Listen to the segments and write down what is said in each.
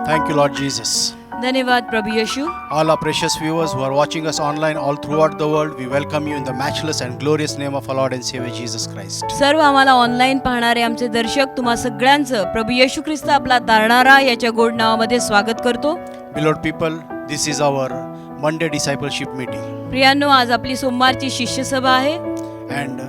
Thank you, Lord Jesus. धन्यवाद प्रभु येशू. All our precious viewers who are watching us online all throughout the world, we welcome you in the matchless and glorious name of our Lord and Savior Jesus Christ. सर्व आम्हाला online पाहणारे आमचे दर्शक तुम्हा सगळ्यांचं प्रभू येशू ख्रिस्त आपला तारणारा याच्या गोड नावामध्ये स्वागत करतो. Beloved people, this is our Monday discipleship meeting. प्रियांनो, आज आपली सोमवारची शिष्य सभा आहे And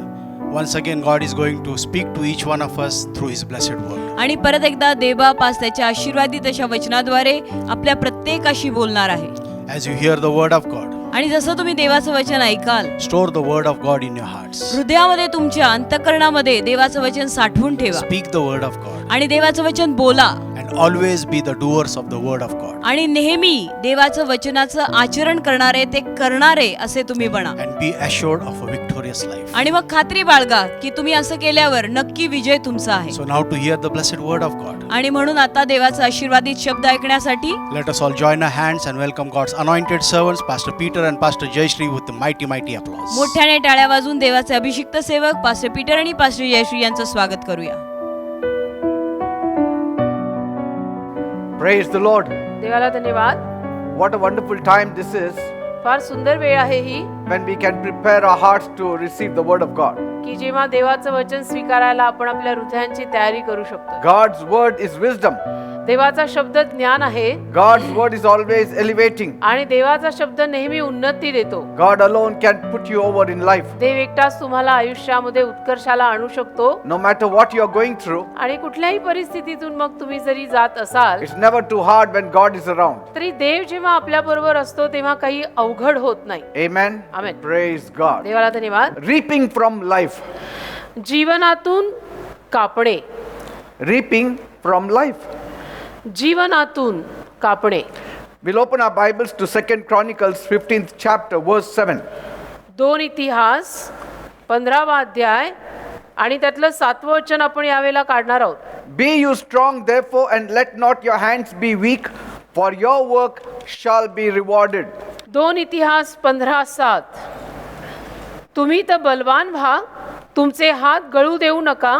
once again, God is going to speak to each one of us through His blessed word. आणि परत एकदा देवबाप आज त्याच्या आशीर्वादित अशा वचनाद्वारे आपल्या प्रत्येकाशी बोलणार आहे. As you hear the word of God, आणि जसं तुम्ही देवाचं वचन ऐकाल, store the word of God in your hearts. हृदयामध्ये तुमच्या अंतःकरणामध्ये देवाचं वचन साठवून ठेवा Speak the word of God आणि देवाचं वचन बोला and always be the doers of the word of God. आणि नेहमी देवाचं वचनाचं आचरण करणारे ते करणारे असे तुम्ही बना. And be assured of a victorious life. आणि मग खात्री बाळगा की तुम्ही असं केल्यावर नक्की विजय तुमचा आहे. So now to hear the blessed word of God, आणि म्हणून आता देवाचा आशीर्वादित शब्द ऐकण्यासाठी let us all join our hands and welcome God's anointed servants, Pastor Peter and Pastor Jayashree, with the mighty applause. मोठ्याने टाळ्या वाजवून देवाचे अभिषिक्त सेवक पास्टर पीटर आणि पास्टर जयश्री यांचं स्वागत करूया. Praise the Lord. देवाला धन्यवाद. What a wonderful time this is फार सुंदर वेळ आहे ही when we can prepare our hearts to receive the word of God. की जेव्हा देवाचं वचन स्वीकारायला आपण आपल्या हृदयांची तयारी करू शकतो. God's word is wisdom. देवाचा शब्द ज्ञान आहे God's word is always elevating. आणि देवाचा शब्द नेहमी उन्नती देतो. God alone can put you over in life. देव एकटाच तुम्हाला आयुष्यामध्ये उत्कर्षाला आणू शकतो. No matter what you are going through, आणि कुठल्याही परिस्थितीतून मग तुम्ही जरी जात असाल it's never too hard when God is around. तरी देव जेव्हा आपल्या बरोबर असतो तेव्हा काही अवघड होत नाही. Amen. Amen. Praise God. देवाला धन्यवाद. Reaping from life. जीवनातून कापणे. Reaping from life. जीवनातून कापणे. We'll open our Bibles to 2 Chronicles 15th chapter verse 7. 2 इतिहास 15वा अध्याय आणि त्यातलं 7वं वचन आपण यावेळेला काढणार आहोत. Be you strong therefore and let not your hands be weak, for your work shall be rewarded. 2 इतिहास 15:7. तुम्ही तर बलवान व्हा, तुमचे हात गळू देऊ नका,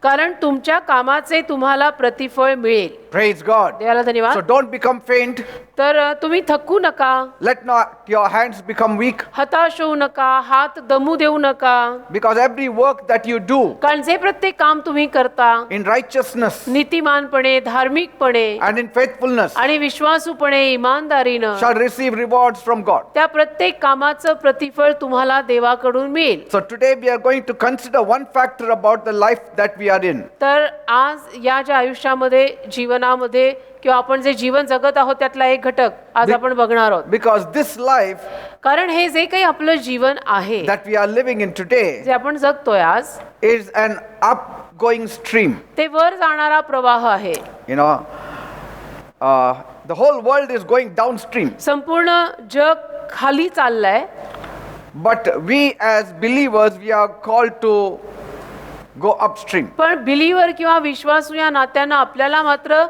कारण तुमच्या कामाचे तुम्हाला प्रतिफळ मिळेल. Praise God. देवाला So धन्यवाद. don't become faint. तर तुम्ही थकू नका, Let not your hands become weak, हताश होऊ नका, हात दमू देऊ नका, because every work that you do कारण जे प्रत्येक काम तुम्ही करता in righteousness नीतिमानपणे, धार्मिकपणे and in faithfulness आणि विश्वासूपणे, इमानदारीनं shall receive rewards from God. त्या प्रत्येक कामाचं प्रतिफळ तुम्हाला देवाकडून मिळेल. So today we are going to consider one factor about the life that we are in. तर आज या ज्या आयुष्यामध्ये जीवनामध्ये किंवा आपण जे जीवन जगत आहोत त्यातला एक घटक आज आपण बघणार आहोत. Because this life कारण हे जे काही आपलं जीवन आहे that we are living in today जे आपण जगतोय आज is an upgoing stream. ते वर जाणारा प्रवाह आहे. You know, the whole world is going downstream. संपूर्ण जग खाली चाललंय. But we as believers, we are called to go upstream. पण बिलीवर किंवा विश्वासू या नात्यानं आपल्याला मात्र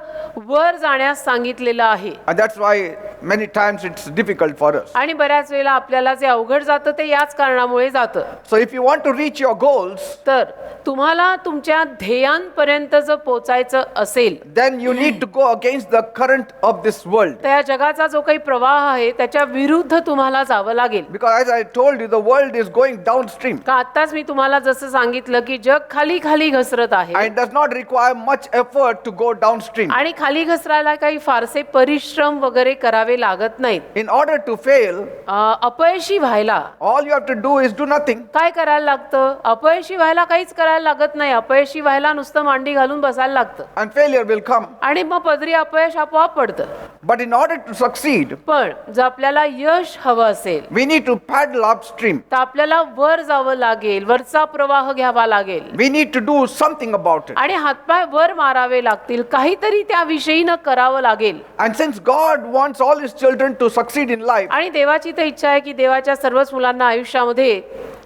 वर जाण्यास सांगितलेलं आहे. And that's why many times it's difficult for us. आणि बऱ्याच वेळेला आपल्याला जे अवघड जातं ते याच कारणामुळे जातं. So if you want to reach your goals, तर तुम्हाला तुमच्या ध्येयांपर्यंत जर पोचायचं असेल then you need to go against the current of this world. तर या जगाचा जो काही प्रवाह आहे त्याच्या विरुद्ध तुम्हाला जावं लागेल. Because as I told you, the world is going downstream. का आताच मी तुम्हाला जसं सांगितलं की जग खाली खाली घसरत आहे And it does not require much effort to go downstream. आणि खाली घसरायला काही फारसे परिश्रम वगैरे करावे लागत नाहीत. In order to fail, अपयशी व्हायला all you have to do is do nothing. काय करायला लागतं? अपयशी व्हायला काहीच करायला लागत नाही. अपयशी व्हायला नुसतं मांडी घालून बसायला लागतं And failure will come. आणि मग पदरी अपयश आपोआप पडतं. But in order to succeed, पण जर आपल्याला यश हवं असेल we need to paddle upstream. तर आपल्याला वर जावं लागेल, वरचा प्रवाह घ्यावा लागेल We need to do something about it. आणि हातपाय वर मारावे लागतील, काहीतरी त्याविषयीनं करावं लागेल. And since God wants all His children to succeed in life, आणि देवाची तर इच्छा आहे की देवाच्या सर्वच मुलांना आयुष्यामध्ये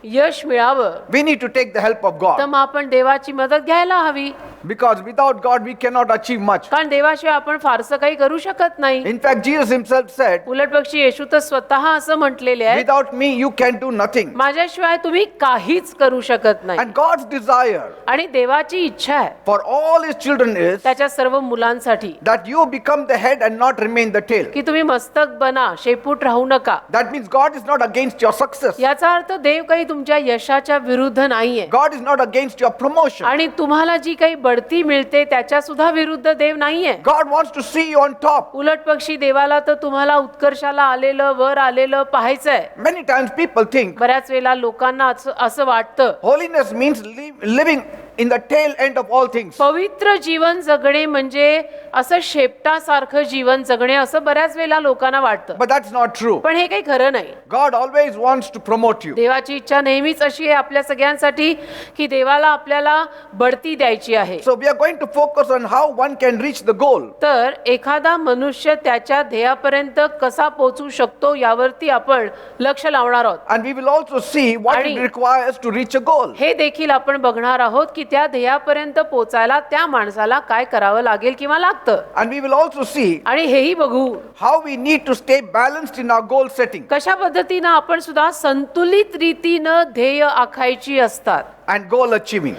यश मिळावं, we need to take the help of तर God. मग आपण देवाची मदत घ्यायला हवी. Because without God, we cannot achieve much. कारण देवाशिवाय आपण फारसं काही करू शकत नाही. In fact, Jesus himself said, उलट पक्षी येशू तर स्वतः असं म्हटलेले आहे, without me, you can do nothing. माझ्याशिवाय तुम्ही काहीच करू शकत नाही. And God's desire आणि देवाची इच्छा आहे for all his children is त्याच्या सर्व मुलांसाठी that you become the head and not remain the tail. की तुम्ही मस्तक बना, शेपूट राहू नका. That means God is not against your success. याचा अर्थ देव काही तुमच्या यशाच्या विरुद्ध नाहीये God is not against your promotion. आणि तुम्हाला जी काही बढती मिळते त्याच्या सुद्धा विरुद्ध देव नाहीये. God wants to see you on top. उलट पक्षी देवाला तर तुम्हाला उत्कर्षाला आलेलं, वर आलेलं पाहायचंय. Many times people think बऱ्याच वेळेला लोकांना असं वाटतं holiness means living in the tail end of all things. पवित्र जीवन जगणे म्हणजे असं शेपटासारखं जीवन जगणे असं बऱ्याच वेळेला लोकांना वाटतं. But that's not true. पण हे काही खरं नाही. God always wants to promote you. देवाची इच्छा नेहमीच अशी आहे आपल्या सगळ्यांसाठी की देवाला आपल्याला बढती द्यायची आहे. So we are going to focus on how one can reach the goal. तर एखादा मनुष्य त्याच्या ध्येयापर्यंत कसा पोहोचू शकतो यावरती आपण लक्ष लावणार आहोत. And we will also see what it आणि- requires to reach a goal. हे देखील आपण बघणार आहोत की त्या ध्येयापर्यंत पोहोचायला त्या माणसाला काय करावं लागेल किंवा लागतं. And we will also see आणि हेही बघू how we need to stay balanced in our goal setting कशा पद्धतीनं आपण सुद्धा संतुलित रीतीनं ध्येय आखायची असतात. and goal achieving.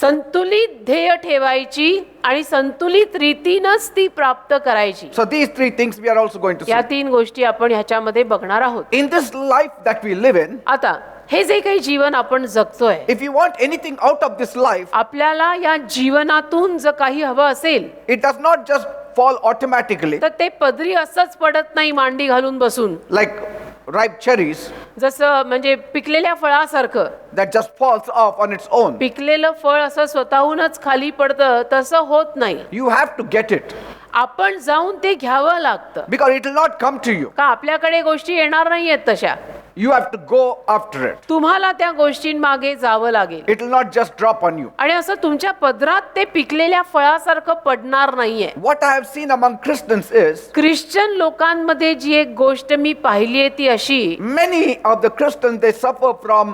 संतुलित ध्येय ठेवायची आणि संतुलित रीतीनंच ती प्राप्त करायची. So these three things we are also going to see. या 3 गोष्टी आपण ह्याच्यामध्ये बघणार आहोत. In this life that we live in, आता हे जे काही जीवन आपण जगतोय, if you want anything out of this life, आपल्याला या जीवनातून जर काही हवं असेल it does not just fall automatically तर ते पदरी असंच पडत नाही मांडी घालून बसून. like ripe cherries जसं म्हणजे पिकलेल्या फळासारखं. that just falls off on its own. पिकलेलं फळ असं स्वतःहूनच खाली पडतं तसं होत नाही. You have to get it आपण जाऊन ते घ्यावं लागतं. because it will not come to you. का आपल्याकडे गोष्टी येणार नाहीयेत तशा. You have to go after it. तुम्हाला त्या गोष्टींमागे जावं लागेल. It will not just drop on you. आणि असं तुमच्या पदरात ते पिकलेल्या फळासारखं पडणार नाहीये. What I have seen among Christians is Christian लोकांमध्ये जी एक गोष्ट मी पाहिली आहे ती अशी, many of the Christians they suffer from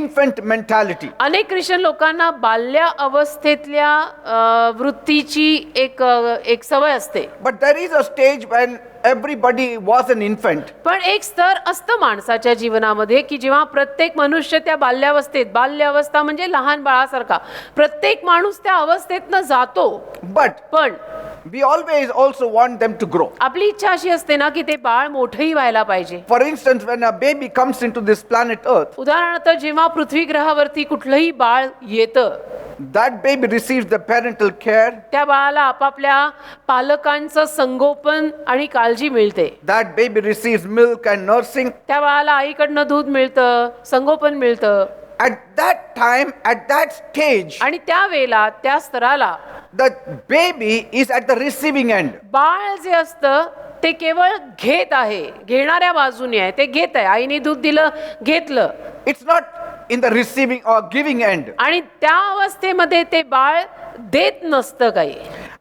infant mentality. अनेक ख्रिश्चन लोकांना बाल्य अवस्थेतल्या वृत्तीची एक सवय असते. But there is a stage when everybody was an infant. पण एक स्तर असतं माणसाच्या जीवनामध्ये की जेव्हा प्रत्येक मनुष्य त्या बाल्यावस्थेत, बाल्य अवस्था म्हणजे लहान बाळासारखा, प्रत्येक माणूस त्या अवस्थेतनं जातो. But पण we always also want them to grow. आपली इच्छा अशी असते ना की ते बाळ मोठंही व्हायला पाहिजे. For instance, when a baby comes into this planet Earth, उदाहरणार्थ जेव्हा पृथ्वी ग्रहावरती कुठलंही बाळ येतं, that baby receives the parental care. त्या बाळाला आपापल्या पालकांचं संगोपन आणि काळजी मिळते. That baby receives milk and nursing. त्या बाळाला आईकडनं दूध मिळतं, संगोपन मिळतं. At that time, at that stage, आणि त्या वेळेला, त्या स्तराला the baby is at the receiving end. बाळ जे असतं ते केवळ घेत आहे, घेणाऱ्या बाजूने आहे. ते घेत आहे. आईने दूध दिलं, घेतलं. It's not in the receiving or giving end. आणि त्या अवस्थेमध्ये ते बाळ देत नसतं काही,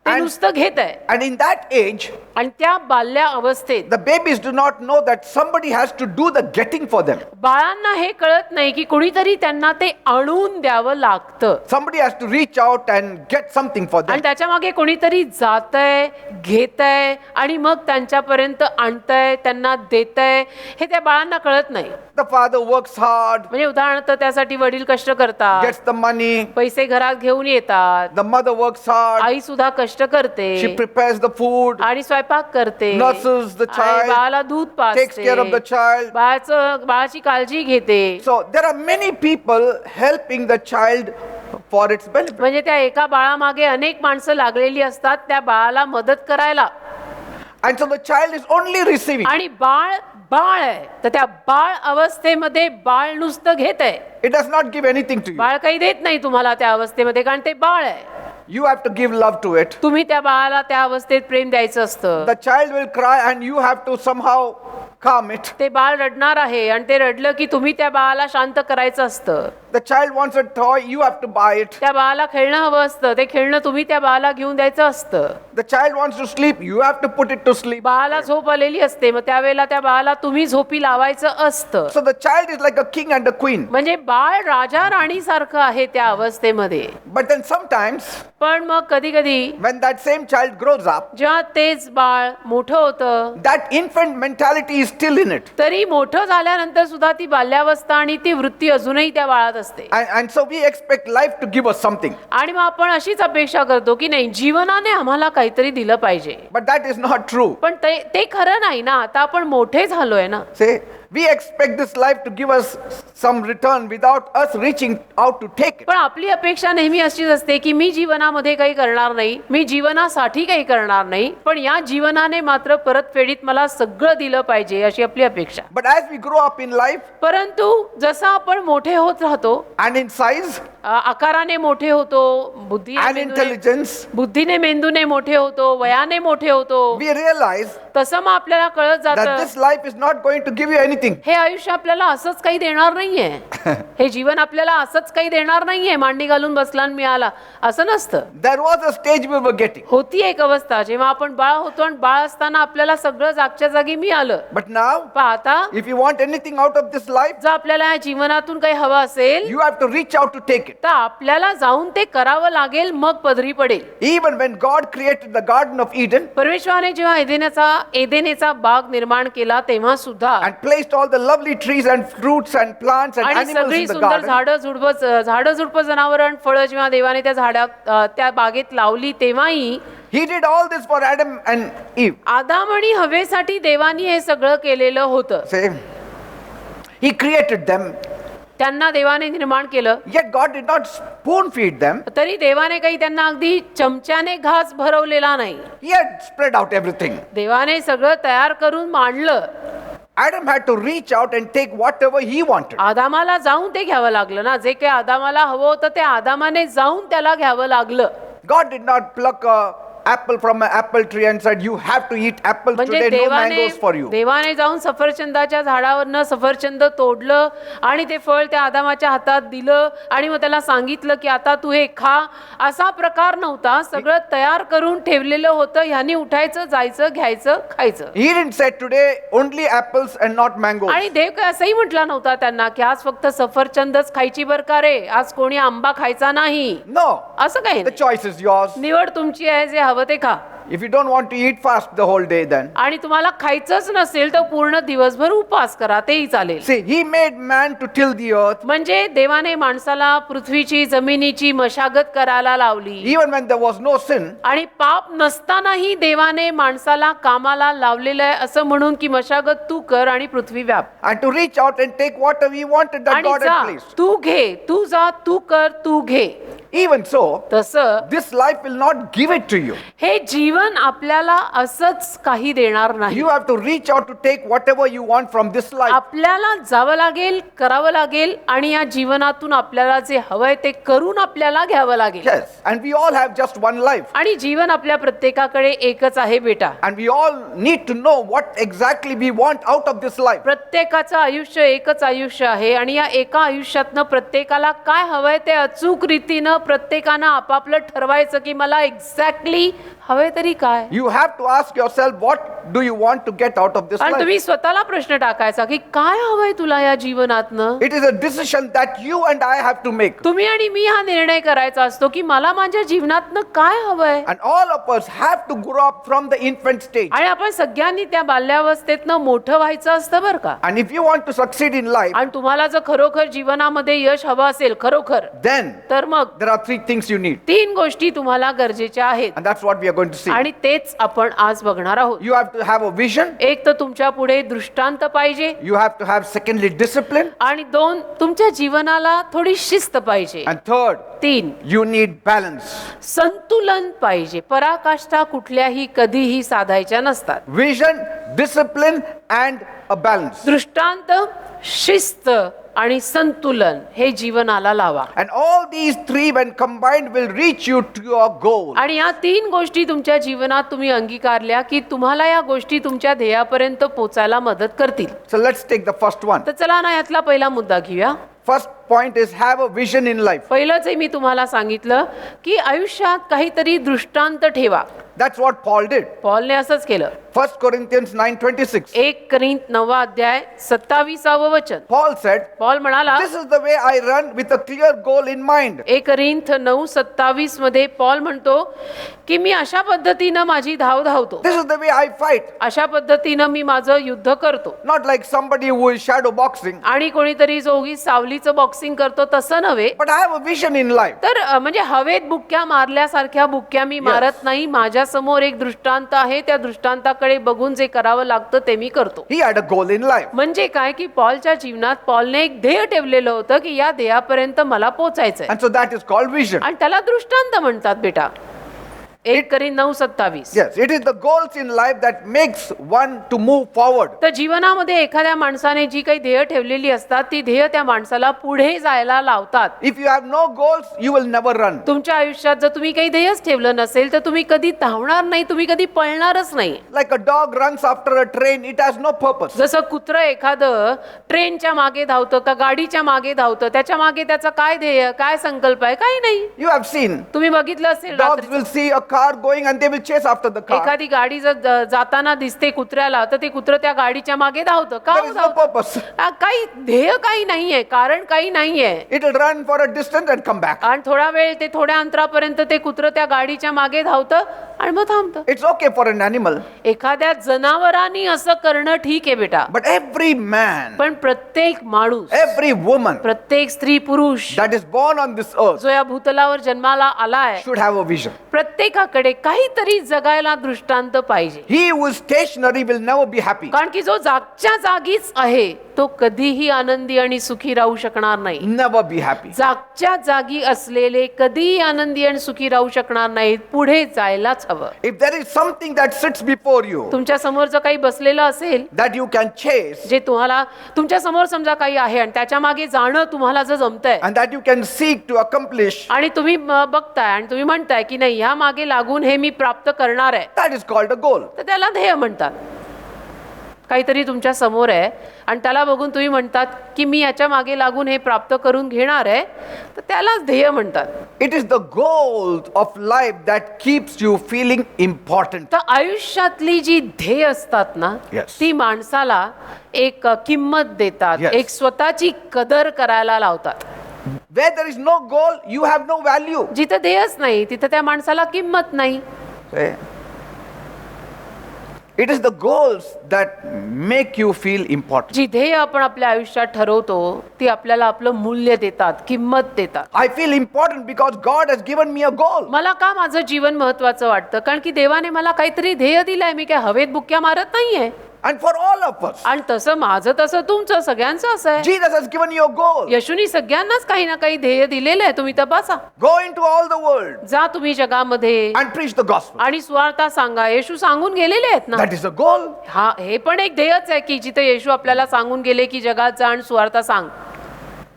ते And- नुसतं घेत आहे. And in that age, आणि त्या बाल्या अवस्थेत the babies do not know that somebody has to do the getting for them. बाळांना हे कळत नाही की कुणीतरी त्यांना ते आणून द्यावं लागतं. Somebody has to reach out and get something for them. आणि त्याच्या मागे कोणीतरी जातंय, घेतंय आणि मग त्यांच्यापर्यंत आणतंय, त्यांना देतंय. हे त्या बाळांना कळत नाही. The father works hard, म्हणजे उदाहरणार्थ त्यासाठी वडील कष्ट करतात, gets the money. पैसे घरात घेऊन येतात. The mother works hard. आई सुद्धा कष्ट करते She prepares the food, आणि स्वयंपाक करते, nurses the आणि child, बाळाला दूध takes care of the पाजते, child. बाळाची काळजी घेते. So there are many people helping the child for its benefit. म्हणजे त्या एका बाळामागे अनेक माणसं लागलेली असतात त्या बाळाला मदत करायला. And so the child is only receiving. आणि बाळ आहे तर त्या बाळ अवस्थेमध्ये बाळ नुसतं घेत आहे. It does not give anything to you. बाळ काही देत नाही तुम्हाला त्या अवस्थेमध्ये, कारण ते बाळ आहे. You have to give love to it. तुम्ही त्या बाळाला त्या अवस्थेत प्रेम द्यायचं असतं. The child will cry and you have to somehow calm it. ते बाळ रडणार आहे आणि ते रडलं की तुम्ही त्या बाळाला शांत करायचं असतं. The child wants a toy, you have to buy it. त्या बाळाला खेळणं हवं असतं, ते खेळणं तुम्ही त्या बाळाला घेऊन द्यायचं असतं. The child wants to sleep, you have to put it to sleep. बाळाला झोप आलेली असते, मग त्यावेळेला त्या बाळाला तुम्ही झोपी लावायचं असतं. So the child is like a king and a queen. म्हणजे बाळ राजा राणी सारखं आहे त्या अवस्थेमध्ये. But then sometimes पण मग कधी कधी when that same child grows up, जेव्हा तेच बाळ मोठं होतं, that infant mentality is still in it. तरी मोठं झाल्यानंतर सुद्धा ती बाल्यावस्था आणि ती वृत्ती अजूनही त्या बाळात असते. And so we expect life to give us something. आणि मग आपण अशीच अपेक्षा करतो की नाही, जीवनाने आम्हाला काहीतरी दिलं पाहिजे. But that is not true. पण ते खरं नाही ना. आता आपण मोठे झालोय ना. Say, we expect this life to give us some return without us reaching out to take it. पण आपली अपेक्षा नेहमी अशीच असते की मी जीवनामध्ये काही करणार नाही, मी जीवनासाठी काही करणार नाही, पण या जीवनाने मात्र परतफेडीत मला सगळं दिलं पाहिजे अशी आपली अपेक्षा. But as we grow up in life परंतु जसं आपण मोठे होत राहतो, and in size आकाराने मोठे होतो, and intelligence, बुद्धीने मेंदूने मोठे होतो, वयाने मोठे होतो, we realize तसं मग आपल्याला कळत that जातं this life is not going to give you anything. हे आयुष्य आपल्याला असंच काही देणार नाहीये. हे जीवन आपल्याला असंच काही देणार नाहीये, मांडी घालून बसला आणि मिळाला असं नसतं. There was a stage we were getting. होती एक अवस्था जेव्हा आपण बाळ होतो आणि बाळ असताना आपल्याला सगळं जागच्या जागी मिळालं. But now, पण आता if you want anything out of this life, जर आपल्याला या जीवनातून काही हवं असेल you have to reach out to take it. तर आपल्याला जाऊन ते करावं लागेल, मग पदरी पडेल. Even when God created the Garden of Eden परमेश्वराने जेव्हा एदेनेचा बाग निर्माण केला तेव्हा सुद्धा and placed all the lovely trees and fruits and plants and आणि animals सगळी in the सुंदर garden, झाडं झुडपं जनावर आणि फळं जेव्हा देवाने त्या बागेत लावली, तेव्हाही He did all this for Adam and Eve. आदाम आणि हवेसाठी देवानी हे सगळं केलेलं होतं. Say, He created them, त्यांना देवाने निर्माण केलं, yet God did not spoon feed them. तरी देवाने काही त्यांना अगदी चमच्याने घास भरवलेला नाही. He had spread out everything. देवाने सगळं तयार करून मांडलं. Adam had to reach out and take whatever he wanted. आदामाला जाऊन ते घ्यावं लागलं ना. जे काही आदामाला हवं होतं ते आदामाने जाऊन त्याला घ्यावं लागलं. God did not pluck a apple from an apple tree and said, you have to eat apples म्हणजे today, no mangoes for you. देवाने जाऊन सफरचंदाच्या झाडावरनं सफरचंद तोडलं आणि ते फळ त्या आदामाच्या हातात दिलं आणि मग त्याला सांगितलं की आता तू हे खा. असा प्रकार नव्हता. सगळं तयार करून ठेवलेलं होतं. ह्यानी उठायचं, जायचं, घ्यायचं, खायचं. He didn't say today only apples and not mangoes. आणि देव काय असंही म्हटला नव्हता त्यांना की आज फक्त सफरचंदच खायची बरं का रे, आज कोणी आंबा खायचा नाही. No, असं काही the नाही. choice is yours. निवड तुमची आहे, जे हवं ते खा. If you don't want to eat, fast the whole day then. आणि तुम्हाला खायचंच नसेल तर पूर्ण दिवसभर उपवास करा, तेही चालेल. See, he made man to till the earth म्हणजे देवाने माणसाला पृथ्वीची जमिनीची मशागत करायला लावली. even when there was no sin. आणि पाप नसतानाही देवाने माणसाला कामाला लावलेलं आहे, असं म्हणून की मशागत तू कर आणि पृथ्वी व्याप. And to reach out and take whatever he wanted that आणि God जा, had placed. तू घे, तू जा, तू कर, तू घे. Even so, तसं this life will not give it to you. हे जीवन आपल्याला असंच काही देणार नाही. You have to reach out to take whatever you want from this life. आपल्याला जावं लागेल, करावं लागेल आणि या जीवनातून आपल्याला जे हवंय ते करून आपल्याला घ्यावं लागेल. Yes, and we all have just one life. आणि जीवन आपल्या प्रत्येकाकडे एकच आहे बेटा. And we all need to know what exactly we want out of this life. प्रत्येकाचं आयुष्य एकच आयुष्य आहे आणि या एका आयुष्यातनं प्रत्येकाला काय हवंय ते अचूक रीतीनं प्रत्येकानं आपापलं ठरवायचं की मला एक्झॅक्टली हवंय तरी काय. You have to ask yourself, what do you want to get out of this आणि life? तुम्ही स्वतःला प्रश्न टाकायचा की काय हवंय तुला या जीवनातनं. It is a decision that you and I have to make. तुम्ही आणि मी हा निर्णय करायचा असतो की मला माझ्या जीवनातनं काय हवंय. And all of us have to grow up from the infant stage. आणि आपण सगळ्यांनी त्या बाल्यावस्थेतनं मोठं व्हायचं असतं बरं का. And if you want to succeed in life, आणि तुम्हाला जर खरोखर जीवनामध्ये यश हवं असेल खरोखर, then तर मग there are three things you need. 3 गोष्टी तुम्हाला गरजेच्या आहेत. And that's what we are going to see. आणि तेच आपण आज बघणार आहोत. You have to have a vision. एक तर तुमच्या पुढे दृष्टांत पाहिजे You have to have secondly discipline. आणि 2 तुमच्या जीवनाला थोडी शिस्त पाहिजे. And third, 3 you need balance. संतुलन पाहिजे. पराकाष्ठा कुठल्याही कधीही साधायच्या नसतात. Vision, discipline and a balance. दृष्टांत, शिस्त आणि संतुलन हे जीवनाला लावा. And all these three when combined will reach you to your goal. आणि या 3 गोष्टी तुमच्या जीवनात तुम्ही अंगीकारल्या की तुम्हाला या गोष्टी तुमच्या ध्येयापर्यंत पोचायला मदत करतील. So let's take the first one. तर चला ना यातला पहिला मुद्दा घेऊया. First point is have a vision in life. पहिलंच मी तुम्हाला सांगितलं की आयुष्यात काहीतरी दृष्टांत ठेवा. That's what Paul did. पॉलने असंच केलं. 1 Corinthians 9:26. 1 कोरिंथ 9 अध्याय 27 वचन. Paul said, पॉल म्हणाला, "This is the way I run with a clear goal in mind." 1 Corinth 9:27 मध्ये पॉल म्हणतो की मी अशा पद्धतीनं माझी धाव धावतो, This is the way I fight. अशा पद्धतीनं मी माझं युद्ध करतो. Not like somebody who is shadow boxing, आणि कोणीतरी जो उगीच सावलीचं बॉक्सिंग करतो तसं नव्हे. but I have a vision in life. तर म्हणजे हवेत बुक्क्या मारल्यासारख्या बुक्क्या मी मारत नाही. माझ्या समोर एक दृष्टांत आहे, त्या दृष्टांताकडे बघून जे करावं लागतं ते मी करतो. He had a goal in life. म्हणजे काय की पॉलच्या जीवनात पॉलने एक ध्येय ठेवलेलं होतं की या ध्येयापर्यंत मला पोहोचायचंय, And so that is called vision. आणि त्याला दृष्टांत म्हणतात बेटा. 1 Corinth 9:27. Yes, it is the goals in life that makes one to move forward. तर जीवनामध्ये एखाद्या माणसाने जी काही ध्येय ठेवलेली असतात ती ध्येय त्या माणसाला पुढे जायला लावतात. If you have no goals, you will never run. तुमच्या आयुष्यात जर तुम्ही काही ध्येयच ठेवलं नसेल तर तुम्ही कधी धावणार नाही, तुम्ही कधी पळणारच नाही. Like a dog runs after a train, it has no purpose. जसं कुत्रं एखादं ट्रेनच्या मागे धावतं का गाडीच्या मागे धावतं, त्याच्या मागे त्याचा काय ध्येय, काय संकल्प आहे, काही नाही. You have seen तुम्ही बघितलं असेल dogs रात्री will see a car going and they will chase after the car. एखादी गाडी जर जाताना दिसते कुत्र्याला तर ते कुत्रं त्या गाडीच्या मागे धावतं. का There is no धावतं? purpose. काही ध्येय काही नाहीये, कारण काही नाहीये. It will run for a distance and come back. आणि थोडा वेळ ते थोड्या अंतरापर्यंत ते कुत्रं त्या गाडीच्या मागे धावतं आणि मग थांबतं. It's okay for an animal, एखाद्या जनावरांनी असं करणं ठीक आहे बेटा, but every man, पण प्रत्येक माणूस, every woman प्रत्येक स्त्री पुरुष that is born on this earth जो या भूतलावर जन्माला आलाय, should have a vision. प्रत्येकाकडे काहीतरी जगायला दृष्टांत पाहिजे. He who is stationary will never be happy. कारण की जो जागच्या जागीच आहे तो कधीही आनंदी आणि सुखी राहू शकणार नाही. Never be happy. जागच्या जागी असलेले कधीही आनंदी आणि सुखी राहू शकणार नाहीत. पुढे जायलाच हवं. If there is something that sits before you तुमच्या समोर जर काही बसलेलं असेल that you can chase जे तुम्हाला तुमच्या समोर समजा काही आहे आणि त्याच्या मागे जाणं तुम्हाला जर जमतंय and that you can seek to accomplish, आणि तुम्ही बघताय आणि तुम्ही म्हणताय की नाही ह्या मागे लागून हे मी प्राप्त करणार आहे, that is called a goal. तर त्याला ध्येय म्हणतात. काहीतरी तुमच्या समोर आहे आणि त्याला बघून तुम्ही म्हणतात की मी याच्या मागे लागून हे प्राप्त करून घेणार आहे, तर त्यालाच ध्येय म्हणतात. It is the goals of life that keeps you feeling important. तर आयुष्यातली जी ध्येय असतात ना Yes. ती माणसाला एक किंमत देतात, Yes. एक स्वतःची कदर करायला लावतात. Where there is no goal, you have no value. जिथं ध्येयच नाही तिथं त्या माणसाला किंमत नाही. Eh? It is the goals that make you feel important. जी ध्येय आपण आपल्या आयुष्यात ठरवतो ती आपल्याला आपलं मूल्य देतात, किंमत देतात. I feel important because God has given me a goal. मला का माझं जीवन महत्वाचं वाटतं, कारण की देवाने मला काहीतरी ध्येय दिलंय. मी काय हवेत बुक्क्या मारत नाहीये. And for all of us, आणि तसं माझं तसं तुमचं सगळ्यांचं असं आहे. Jesus has given you a goal. येशूनी सगळ्यांनाच काही ना काही ध्येय दिलेलं आहे. तुम्ही तपासा. Go into all the world जा तुम्ही जगामध्ये and preach the gospel. आणि सुवार्ता सांगा. येशू सांगून गेलेले आहेत ना. That is a goal. हा हे पण एक ध्येयच आहे की जिथे येशू आपल्याला सांगून गेले की जगात जा आणि सुवार्ता सांग.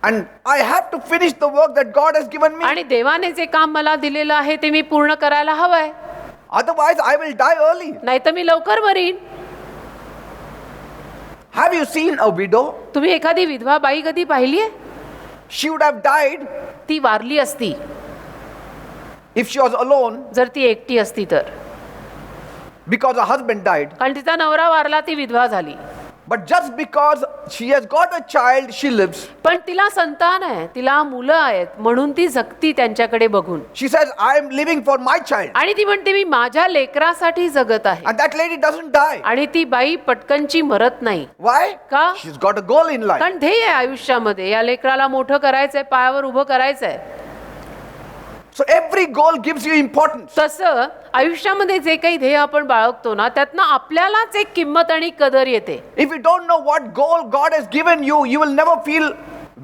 And I have to finish the work that God has given me. आणि देवाने जे काम मला दिलेलं आहे ते मी पूर्ण करायला हवंय, Otherwise, I will die early. नाही तर मी लवकर marine. Have you seen a widow? तुम्ही एखादी विधवा बाई कधी पाहिली आहे? She would have died ती वारली असती if she was alone जर ती एकटी असती तर, because her husband died. कारण तिचा नवरा वारला ती विधवा झाली. But just because she has got a child, she lives. पण तिला संतान आहे, तिला मुलं आहेत म्हणून ती जगती त्यांच्याकडे बघून. She says, I am living for my child. आणि ती म्हणते मी माझ्या लेकरासाठी जगत आहे. And that lady doesn't die. आणि ती बाई पटकनची मरत नाही. Why? का? She's got a goal in life. कारण ध्येय आहे आयुष्यामध्ये, या लेकराला मोठं करायचंय, पायावर उभं करायचंय. So every goal gives you importance. तसं आयुष्यामध्ये जे काही ध्येय आपण बाळगतो ना त्यातनं आपल्यालाच एक किंमत आणि कदर येते. If you don't know what goal God has given you, you will never feel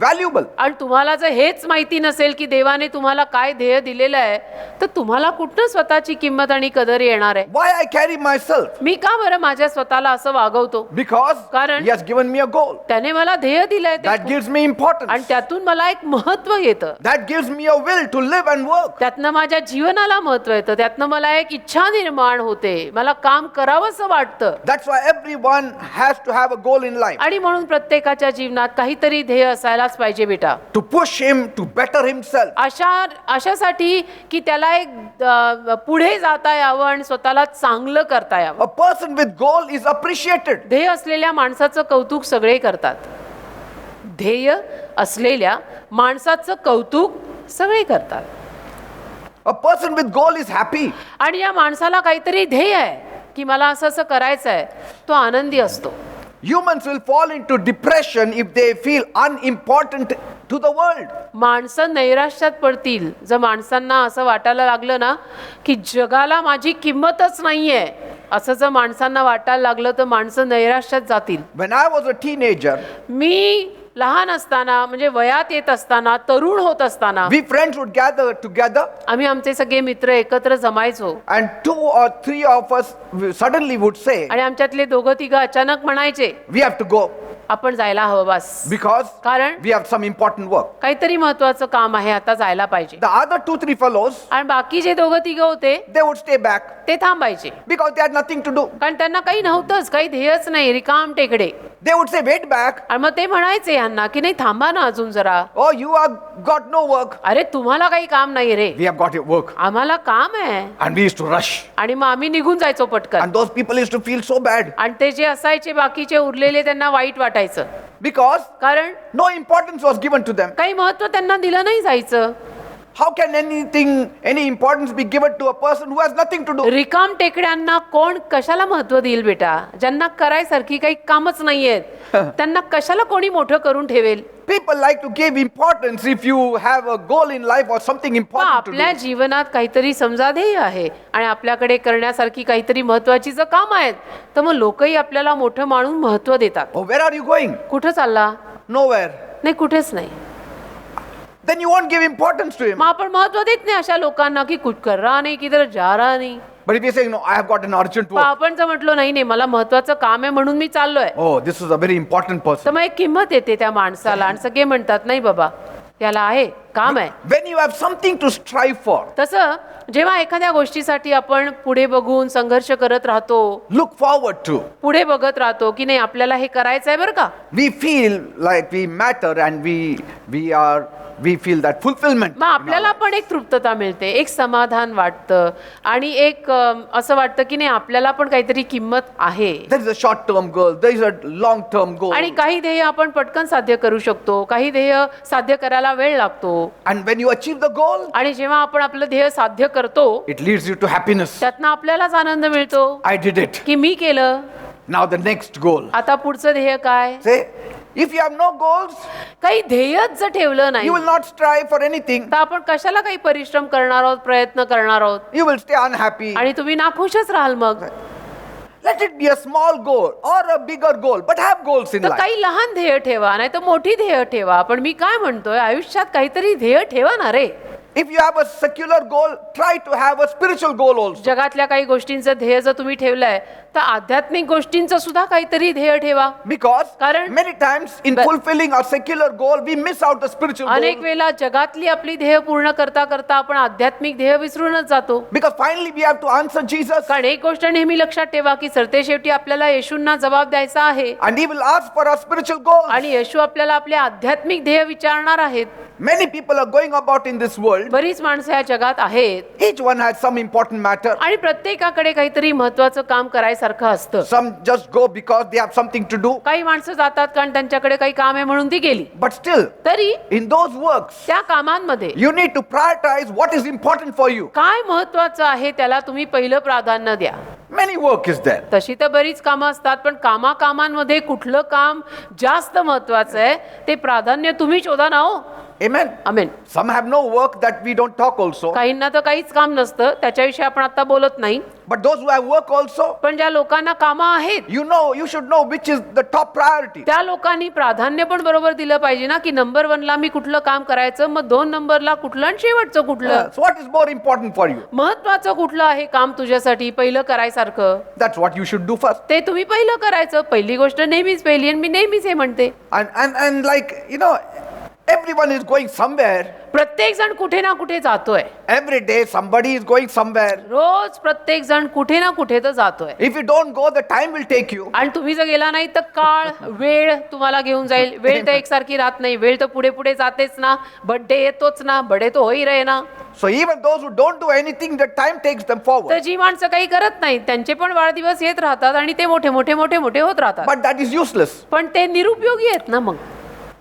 valuable. आणि तुम्हाला जर हेच माहिती नसेल की देवाने तुम्हाला काय ध्येय दिलेलं आहे तर तुम्हाला कुठनं स्वतःची किंमत आणि कदर येणार आहे. Why I carry myself? मी का बरं माझ्या स्वतःला असं वागवतो? Because कारण He has given me a goal. त्याने मला ध्येय दिलंय ते That gives me importance. आणि त्यातून मला एक महत्व येतं. That gives me a will to live and work. त्यातनं माझ्या जीवनाला महत्व येतं. त्यातनं मला एक इच्छा निर्माण होते. मला काम करावंसं वाटतं. That's why everyone has to have a goal in life. आणि म्हणून प्रत्येकाच्या जीवनात काहीतरी ध्येय असायला जायलाच पाहिजे बेटा. to push him to better himself. अशासाठी की त्याला एक पुढे जाता यावं आणि स्वतःला चांगलं करता यावं. A person with goal is appreciated. ध्येय असलेल्या माणसाचं कौतुक सगळे करतात. ध्येय असलेल्या माणसाचं कौतुक सगळे करतात. A person with goal is happy. आणि या माणसाला काहीतरी ध्येय आहे की मला असं असं करायचं आहे, तो आनंदी असतो. Humans will fall into depression if they feel unimportant to the world. माणसं नैराश्यात पडतील जर माणसांना असं वाटायला लागलं ना की जगाला माझी किंमतच नाहीये, असं जर माणसांना वाटायला लागलं तर माणसं नैराश्यात जातील. When I was a teenager, मी लहान असताना म्हणजे वयात येत असताना, तरुण होत असताना we friends would gather together आम्ही आमचे सगळे मित्र एकत्र जमायचो and 2 or 3 of us suddenly would say, आणि आमच्यातले दोघं तिघं अचानक म्हणायचे we have to go आपण जायला हवं बस, because कारण we have some important work. काहीतरी महत्वाचं काम आहे, आता जायला पाहिजे. The other 2-3 fellows, आणि बाकी जे दोघं तिघं होते they would stay back ते थांबायचे because they had nothing to do. कारण त्यांना काही नव्हतंच, काही ध्येयच नाही, रिकाम टेकडे. They would say, wait back. आणि मग ते म्हणायचे यांना की नाही थांबा ना अजून जरा. Oh, you have got no work. अरे तुम्हाला काही काम नाही रे, We have got your work. आम्हाला काम आहे. And we used to rush. आणि मग आम्ही निघून जायचो पटकन. And those people used to feel so bad आणि ते जे असायचे बाकीचे उरलेले त्यांना वाईट वाटायचं, because कारण no importance was given to them. काही महत्व त्यांना दिलं नाही जायचं. How can any importance be given to a person who has nothing to do? रिकाम टेकड्यांना कोण कशाला महत्व देईल बेटा, ज्यांना करायसारखी काही कामच नाहीयेत, त्यांना कशाला कोणी मोठं करून ठेवेल. People like to give importance if you have a goal in life or something पण important to आपल्या do. जीवनात काहीतरी समजा ध्येय आहे आणि आपल्याकडे करण्यासारखी काहीतरी महत्वाची जर काम आहेत, तर मग लोकही आपल्याला मोठं मानून महत्व देतात. Oh, where are you going? कुठं चालला? Nowhere. नाही, कुठेच नाही. Then you won't give importance to him. मग आपण महत्व देत नाही अशा लोकांना की कुछ कर रहा नाही, किधर जा रहा नाही. But if you're saying, no, I have got an urgent पण work. आपण जर म्हटलो नाही नाही मला महत्वाचं काम आहे म्हणून मी चाललोय, Oh, this is a very important तर person. मग एक किंमत येते त्या माणसाला आणि सगळे म्हणतात नाही बाबा त्याला आहे काम आहे. When you have something to strive for, तसं जेव्हा एखाद्या गोष्टीसाठी आपण पुढे बघून संघर्ष करत राहतो, look forward to, पुढे बघत राहतो की नाही आपल्याला हे करायचं आहे बरं का, we feel like we matter and we feel that fulfillment. मग आपल्याला पण एक तृप्तता मिळते, एक समाधान वाटतं आणि एक असं वाटतं की नाही आपल्याला पण काहीतरी किंमत आहे. There is a short term goal, there is a long term goal. आणि काही ध्येय आपण पटकन साध्य करू शकतो, काही ध्येय साध्य करायला वेळ लागतो. And when you achieve the goal, आणि जेव्हा आपण आपलं ध्येय साध्य करतो it leads you to happiness. त्यातनं आपल्यालाच आनंद मिळतो I did it. की मी केलं. Now the next goal. आता पुढचं ध्येय काय? Say, if you have no goals, काही ध्येयच जर ठेवलं नाही you will not strive for anything. तर आपण कशाला काही परिश्रम करणार आहोत, प्रयत्न करणार आहोत, You will stay unhappy. आणि तुम्ही नाखुशच राहाल. मग Let it be a small goal or a bigger goal, but have goals in तर life. काही लहान ध्येय ठेवा नाही तर मोठी ध्येय ठेवा. पण मी काय म्हणतोय, आयुष्यात काहीतरी ध्येय ठेवा ना रे. If you have a secular goal, try to have a spiritual goal also. जगातल्या काही गोष्टींचं ध्येय जर तुम्ही ठेवलंय तर आध्यात्मिक गोष्टींचं सुद्धा काहीतरी ध्येय ठेवा. Because कारण- many times in fulfilling our secular goal, we miss out the spiritual अनेक goal. वेळेला जगातली आपली ध्येय पूर्ण करता करता आपण आध्यात्मिक ध्येय विसरूनच जातो. Because finally we have to answer Jesus. कारण एक गोष्ट नेहमी लक्षात ठेवा की सरतेशेवटी आपल्याला येशूंना जबाब द्यायचा आहे And he will ask for our spiritual goals. आणि येशू आपल्याला आपले आध्यात्मिक ध्येय विचारणार आहेत. Many people are going about in this world. बरीच माणसं या जगात आहेत Each one has some important matter. आणि प्रत्येकाकडे काहीतरी महत्वाचं काम करायसारखं असतं. Some just go because they have something to do. काही माणसं जातात कारण त्यांच्याकडे काही काम आहे म्हणून ती गेली. But still, तरी in those works, त्या कामांमध्ये you need to prioritize what is important for you. काय महत्वाचं आहे त्याला तुम्ही पहिलं प्राधान्य द्या. Many work is there. तशी तर बरीच कामं असतात, पण कामाकामांमध्ये कुठलं काम जास्त महत्वाचं आहे ते प्राधान्य तुम्ही शोधा ना हो. Amen. Amen. Some have no work that we don't talk also. काहींना तर काहीच काम नसतं, त्याच्याविषयी आपण आता बोलत नाही. But those who have work also, पण ज्या लोकांना कामं आहेत you should know which is the top priority. त्या लोकांनी प्राधान्य पण बरोबर दिलं पाहिजे ना, की नंबर 1 ला मी कुठलं काम करायचं, मग 2 नंबरला कुठलं आणि शेवटचं कुठलं. So what is more important for you? महत्वाचं कुठलं आहे काम तुझ्यासाठी पहिलं करायसारखं, That's what you should do first. ते तुम्ही पहिलं करायचं. पहिली गोष्ट नेहमीच पहिली आणि मी नेहमीच हे म्हणते. And like, Everyone is going somewhere. प्रत्येक जण कुठे ना कुठे जातोय. Every day somebody is going somewhere. रोज प्रत्येक जण कुठे ना कुठे तर जातोय. If you don't go, the time will take you. आणि तुम्ही जर गेला नाही तर काळ वेळ तुम्हाला घेऊन जाईल. वेळ तर एकसारखी राहत नाही. वेळ तर पुढे पुढे जातेच ना. बर्थडे येतोच ना. बडे तो होई रहे ना. So even those who don't do anything, the time takes them तर forward. जी माणसं काही करत नाहीत त्यांचे पण वाढदिवस येत राहतात आणि ते मोठे मोठे मोठे मोठे होत राहतात. But that is useless. पण ते निरुपयोगी आहेत ना मग.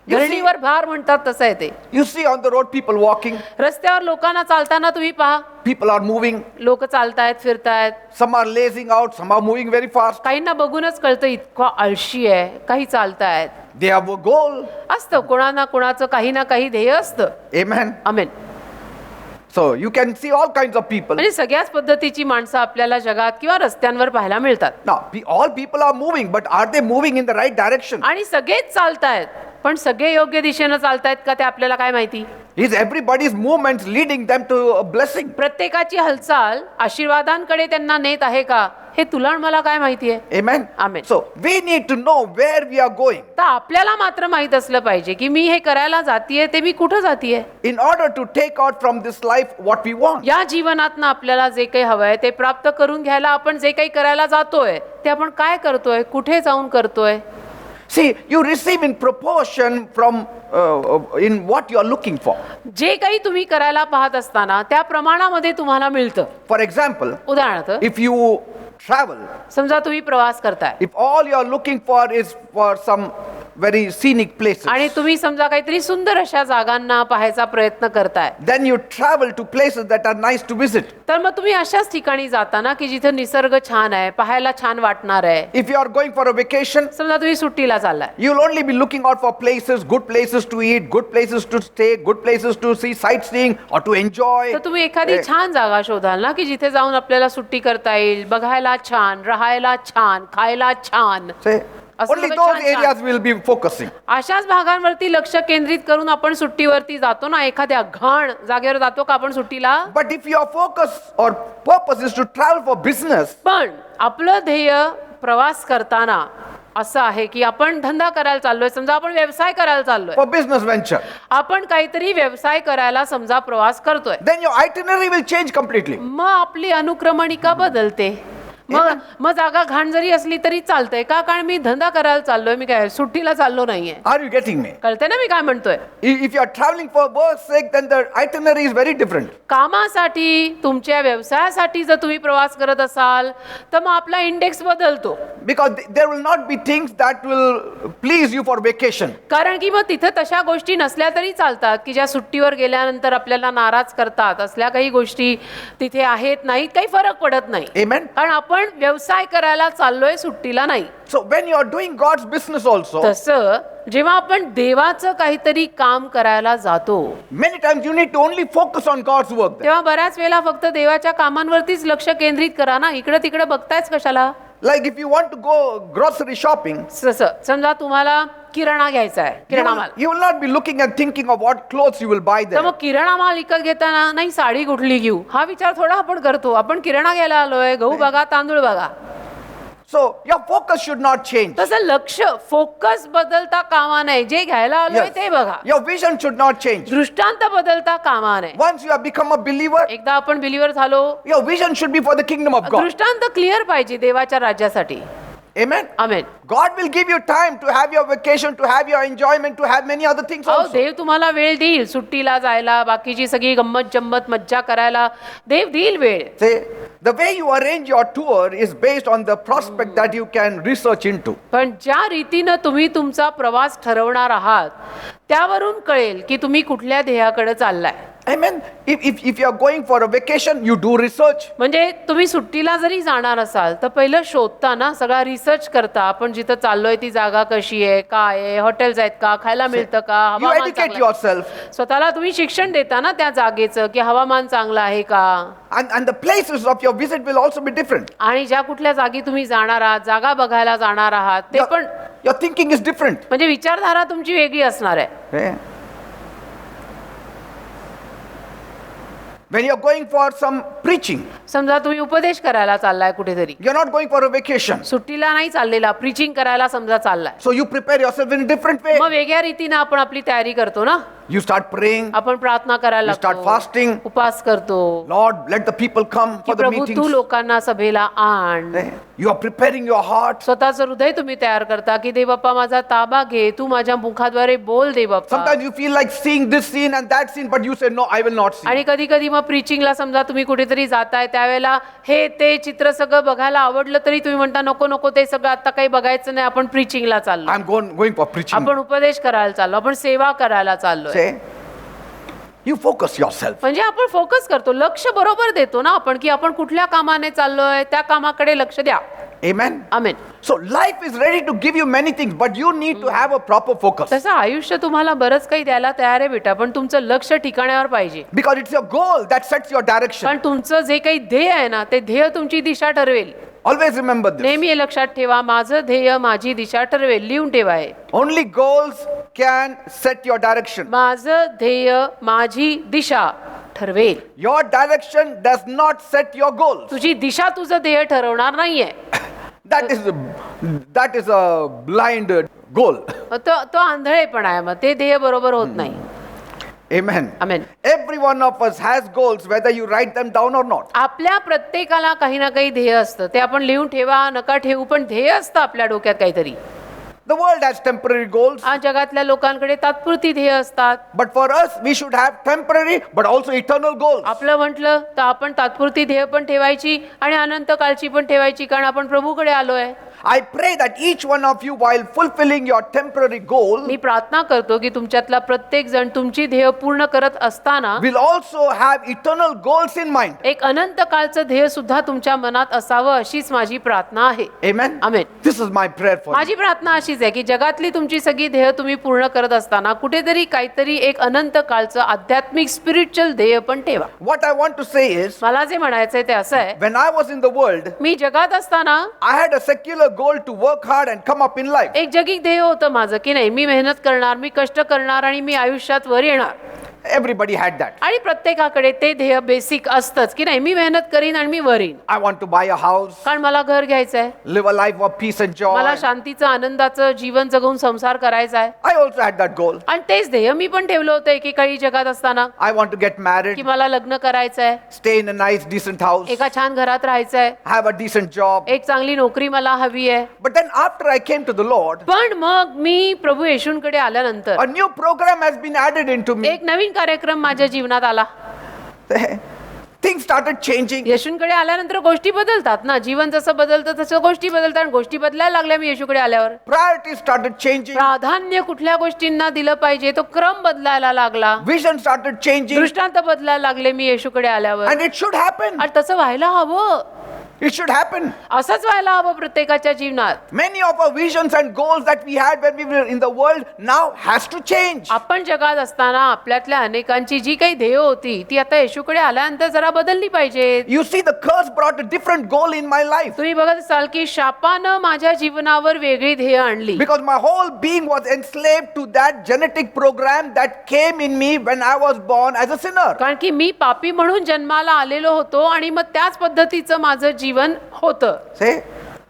You see- घरणीवर भार म्हणतात तसं आहे ते. You see on the road people walking, रस्त्यावर लोकांना चालताना तुम्ही पहा. people are moving, लोक चालतायत फिरतायत. some are lazing out, some are moving very fast. काहींना बघूनच कळतं इतका आळशी आहे. काही चालतायत. They have a goal. असतं कोणाना कोणाचं काही ना काही ध्येय असतं. Amen. Amen. So you can see all kinds of people. म्हणजे सगळ्याच पद्धतीची माणसं आपल्याला जगात किंवा रस्त्यांवर पाहायला मिळतात. Now, all people are moving, but are they moving in the right direction? आणि सगळेच चालतायत पण सगळे योग्य दिशेनं चालतायत का ते आपल्याला काय माहिती. Is everybody's movements leading them to a blessing? प्रत्येकाची हालचाल आशीर्वादांकडे त्यांना नेत आहे का हे तुला आणि मला काय माहितीये. Amen. Amen. So we need to know where we are going तर आपल्याला मात्र माहित असलं पाहिजे की मी हे करायला जातीये ते मी कुठं जातीये. in order to take out from this life what we want. या जीवनातनं आपल्याला जे काही हवंय ते प्राप्त करून घ्यायला आपण जे काही करायला जातोय ते आपण काय करतोय कुठे जाऊन करतोय. See, you receive in proportion from in what you are looking for. जे काही तुम्ही करायला पाहत असताना त्या प्रमाणामध्ये तुम्हाला मिळतं. For example, उदाहरणार्थ if you travel, समजा तुम्ही प्रवास करताय if all you are looking for is for some very scenic places, आणि तुम्ही समजा काहीतरी सुंदर अशा जागांना पाहायचा प्रयत्न करताय then you travel to places that are nice to visit. तर मग तुम्ही अशाच ठिकाणी जाता ना की जिथे निसर्ग छान आहे पाहायला छान वाटणार आहे. If you are going for a vacation, समजा तुम्ही सुट्टीला चाललाय you'll only be looking out for places, good places to eat, good places to stay, good places to see sightseeing or to enjoy. तर तुम्ही एखादी छान जागा शोधाल ना की जिथे जाऊन आपल्याला सुट्टी करता येईल बघायला छान राहायला छान खायला छान. Say, असं only सगळं those छान- छान. areas will be focusing. अशाच भागांवरती लक्ष केंद्रित करून आपण सुट्टीवरती जातो ना. एखाद्या घाण जागेवर जातो का आपण सुट्टीला. But if your focus or purpose is to travel for business, पण आपलं ध्येय प्रवास करताना असं आहे की आपण धंदा करायला चाललोय. समजा आपण व्यवसाय करायला चाललोय. for business venture, आपण काहीतरी व्यवसाय करायला समजा प्रवास करतोय. then your itinerary will change completely. मग आपली अनुक्रमणिका बदलते. मग जागा घाण जरी असली तरी चालतंय का कारण मी धंदा करायला चाललोय. मी काय सुट्टीला चाललो नाहीये. Are you getting me? कळतंय ना मी काय म्हणतोय. If you are traveling for work's sake, then the itinerary is very different. कामासाठी तुमच्या व्यवसायासाठी जर तुम्ही प्रवास करत असाल तर मग आपला इंडेक्स बदलतो. Because there will not be things that will please you for vacation. कारण की मग तिथं तशा गोष्टी नसल्या तरी चालतात की ज्या सुट्टीवर गेल्यानंतर आपल्याला नाराज करतात. असल्या काही गोष्टी तिथे आहेत नाहीत काही फरक पडत नाही. Amen. कारण आपण व्यवसाय करायला चाललोय सुट्टीला नाही. So when you are doing God's business also, तसं जेव्हा आपण देवाचं काहीतरी काम करायला जातो many times you need to only focus on God's work there. तेव्हा बऱ्याच वेळेला फक्त देवाच्या कामांवरतीच लक्ष केंद्रित करा ना. इकडे तिकडे बघतायच कशाला. Like if you want to go grocery shopping, तसं समजा तुम्हाला किराणा घ्यायचा आहे. किराणा माल. you will not be looking and thinking of what clothes you will buy तर there. मग किराणा माल विकत घेताना नाही साडी कुठली घेऊ हा विचार थोडा आपण करतो. आपण किराणा घ्यायला आलोय गहू बघा तांदूळ बघा. So your focus should not change. तसं लक्ष फोकस बदलता कामा नये. जे घ्यायला आलोय Yes. ते बघा. Your vision should not change. दृष्टांत बदलता कामा नये. Once you have become a believer, एकदा आपण बिलीवर झालो your vision should be for the kingdom of God. दृष्टांत क्लिअर पाहिजे देवाच्या राज्यासाठी. Amen. Amen. God will give you time to have your vacation, to have your enjoyment, to have many other things अहो also. देव तुम्हाला वेळ देईल सुट्टीला जायला बाकीची सगळी गंमत जम्मत मज्जा करायला देव देईल वेळ. Say, the way you arrange your tour is based on the prospect that you can research into. पण ज्या रीतीनं तुम्ही तुमचा प्रवास ठरवणार आहात त्यावरून कळेल की तुम्ही कुठल्या ध्येयाकडे चाललाय. Amen. If you are going for a vacation, you do research. म्हणजे तुम्ही सुट्टीला जरी जाणार असाल तर पहिलं शोधता ना सगळा रिसर्च करता. आपण जिथं चाललोय ती जागा कशी आहे काय आहे हॉटेल्स आहेत का खायला मिळतं का You हवामान educate चांगलं आहे? yourself. स्वतःला तुम्ही शिक्षण देता ना त्या जागेचं की हवामान चांगलं आहे का. And the places of your visit will also be different. आणि ज्या कुठल्या जागी तुम्ही जाणार आहात जागा बघायला जाणार आहात ते पण Your thinking is different. म्हणजे विचारधारा तुमची वेगळी असणार आहे. Yeah. When you're going for some preaching. समजा तुम्ही उपदेश करायला चाललाय कुठेतरी, You're not going for a vacation. सुट्टीला नाही चाललेला, प्रीचिंग करायला समजा चाललाय, So you prepare yourself in a different way. मग वेगळ्या रीतीने आपण आपली तयारी करतो ना. You start praying. आपण प्रार्थना करायला You start लागतो, fasting. उपास करतो Lord, let the people come की for the Prabhu Tu meetings. लोकांना सभेला आण. You are preparing your heart. स्वतःचं हृदय तुम्ही तयार करता की देव बाप्पा माझा ताबा घे, तू माझ्या मुखाद्वारे बोल देव बाप्पा. Sometimes you feel like seeing this scene and that scene, but you say, no, I will not see. आणि कधी कधी मग प्रीचिंगला समजा तुम्ही कुठेतरी जाताय त्यावेळेला हे ते चित्र सगळं बघायला आवडलं तरी तुम्ही म्हणता नको नको ते सगळं आता काही बघायचं नाही, आपण प्रीचिंगला चाललो, I'm going for preaching. आपण उपदेश करायला चाललो, आपण सेवा करायला चाललोय. Say, you focus yourself. म्हणजे आपण फोकस करतो, लक्ष बरोबर देतो ना आपण की आपण कुठल्या कामाने चाललोय, त्या कामाकडे लक्ष द्या. Amen. Amen. So life is ready to give you many things, but you need to have a proper focus. तसं आयुष्य तुम्हाला बरंच काही द्यायला तयार आहे बेटा, पण तुमचं लक्ष ठिकाणावर पाहिजे. Because it's your goal that sets your direction. कारण तुमचं जे काही ध्येय आहे ना, ते ध्येय तुमची दिशा ठरवेल. Always remember this. नेहमी हे लक्षात ठेवा, माझं ध्येय माझी दिशा ठरवेल. लिहून ठेवा हे. Only goals can set your direction. माझं ध्येय माझी दिशा ठरवेल. Your direction does not set your goals. तुझी दिशा तुझं ध्येय ठरवणार नाहीये. That is a blind goal. तो आंधळेपणा आहे, मग ते ध्येय बरोबर होत नाही. Amen. Amen. Every one of us has goals, whether you write them down or not. आपल्या प्रत्येकाला काही ना काही ध्येय असतं, ते आपण लिहून ठेवा नका ठेवू, पण ध्येय असतं आपल्या डोक्यात काहीतरी. The world has temporary goals, आज जगातल्या लोकांकडे तात्पुरती ध्येय असतात. but for us, we should have temporary but also eternal goals. आपलं म्हटलं तर आपण तात्पुरती ध्येय पण ठेवायची आणि अनंत कालची पण ठेवायची, कारण आपण प्रभूकडे आलोय. I pray that each one of you, while fulfilling your temporary goal, मी प्रार्थना करतो की तुमच्यातला प्रत्येक जण तुमची ध्येय पूर्ण करत असताना will also have eternal goals in mind. एक अनंत कालचं ध्येय सुद्धा तुमच्या मनात असावं, अशीच माझी प्रार्थना आहे. Amen. Amen. This is my prayer for you. माझी प्रार्थना अशीच आहे की जगातली तुमची सगळी ध्येय तुम्ही पूर्ण करत असताना कुठेतरी काहीतरी एक अनंत कालचं आध्यात्मिक स्पिरिच्युअल ध्येय पण ठेवा. What I want to say is, मला जे म्हणायचंय ते असं आहे, when I was in the world, मी जगात असताना I had a secular goal to work hard and come up in life. एक जगिक ध्येय होतं माझं की नाही, मी मेहनत करणार, मी कष्ट करणार आणि मी आयुष्यात वर येणार. Everybody had that. आणि प्रत्येकाकडे ते ध्येय बेसिक असतंच की नाही, मी मेहनत करीन आणि मी वर येईन, I want to buy a house, कारण मला घर घ्यायचंय, live a life of peace and joy. मला शांतीचं आनंदाचं जीवन जगून संसार करायचा आहे. I also had that goal. आणि तेच ध्येय मी पण ठेवलं होतं एकेकाळी जगात असताना, I want to get की married, मला लग्न करायचंय, stay in a nice, decent house, एका छान घरात राहायचंय, have a decent job. एक चांगली नोकरी मला हवी आहे. But then after I came to the Lord, पण मग मी प्रभू येशूंकडे आल्यानंतर a new program has been added into me. एक नवीन कार्यक्रम माझ्या जीवनात आला. Things started changing. येशूंकडे आल्यानंतर गोष्टी बदलतात ना, जीवन जसं बदलतं तसं गोष्टी बदलतात. गोष्टी बदलायला लागल्या मी येशूकडे आल्यावर. Priorities started changing. प्राधान्य कुठल्या गोष्टींना दिलं पाहिजे तो क्रम बदलायला लागला. Vision started changing. दृष्टांत बदलायला लागले मी येशूकडे आल्यावर. And it should happen. आणि तसं व्हायला हवं, It should happen. असंच व्हायला हवं प्रत्येकाच्या जीवनात. Many of our visions and goals that we had when we were in the world now has to change. आपण जगात असताना आपल्यातल्या अनेकांची जी काही ध्येय होती ती आता येशूकडे आल्यानंतर जरा बदलली पाहिजेत. You see, the curse brought a different goal in my life. तुम्ही बघत असाल की शापानं माझ्या जीवनावर वेगळी ध्येय आणली. Because my whole being was enslaved to that genetic program that came in me when I was born as a sinner. कारण की मी पापी म्हणून जन्माला आलेलो होतो आणि मग त्याच पद्धतीचं माझं जीवन होतं. See?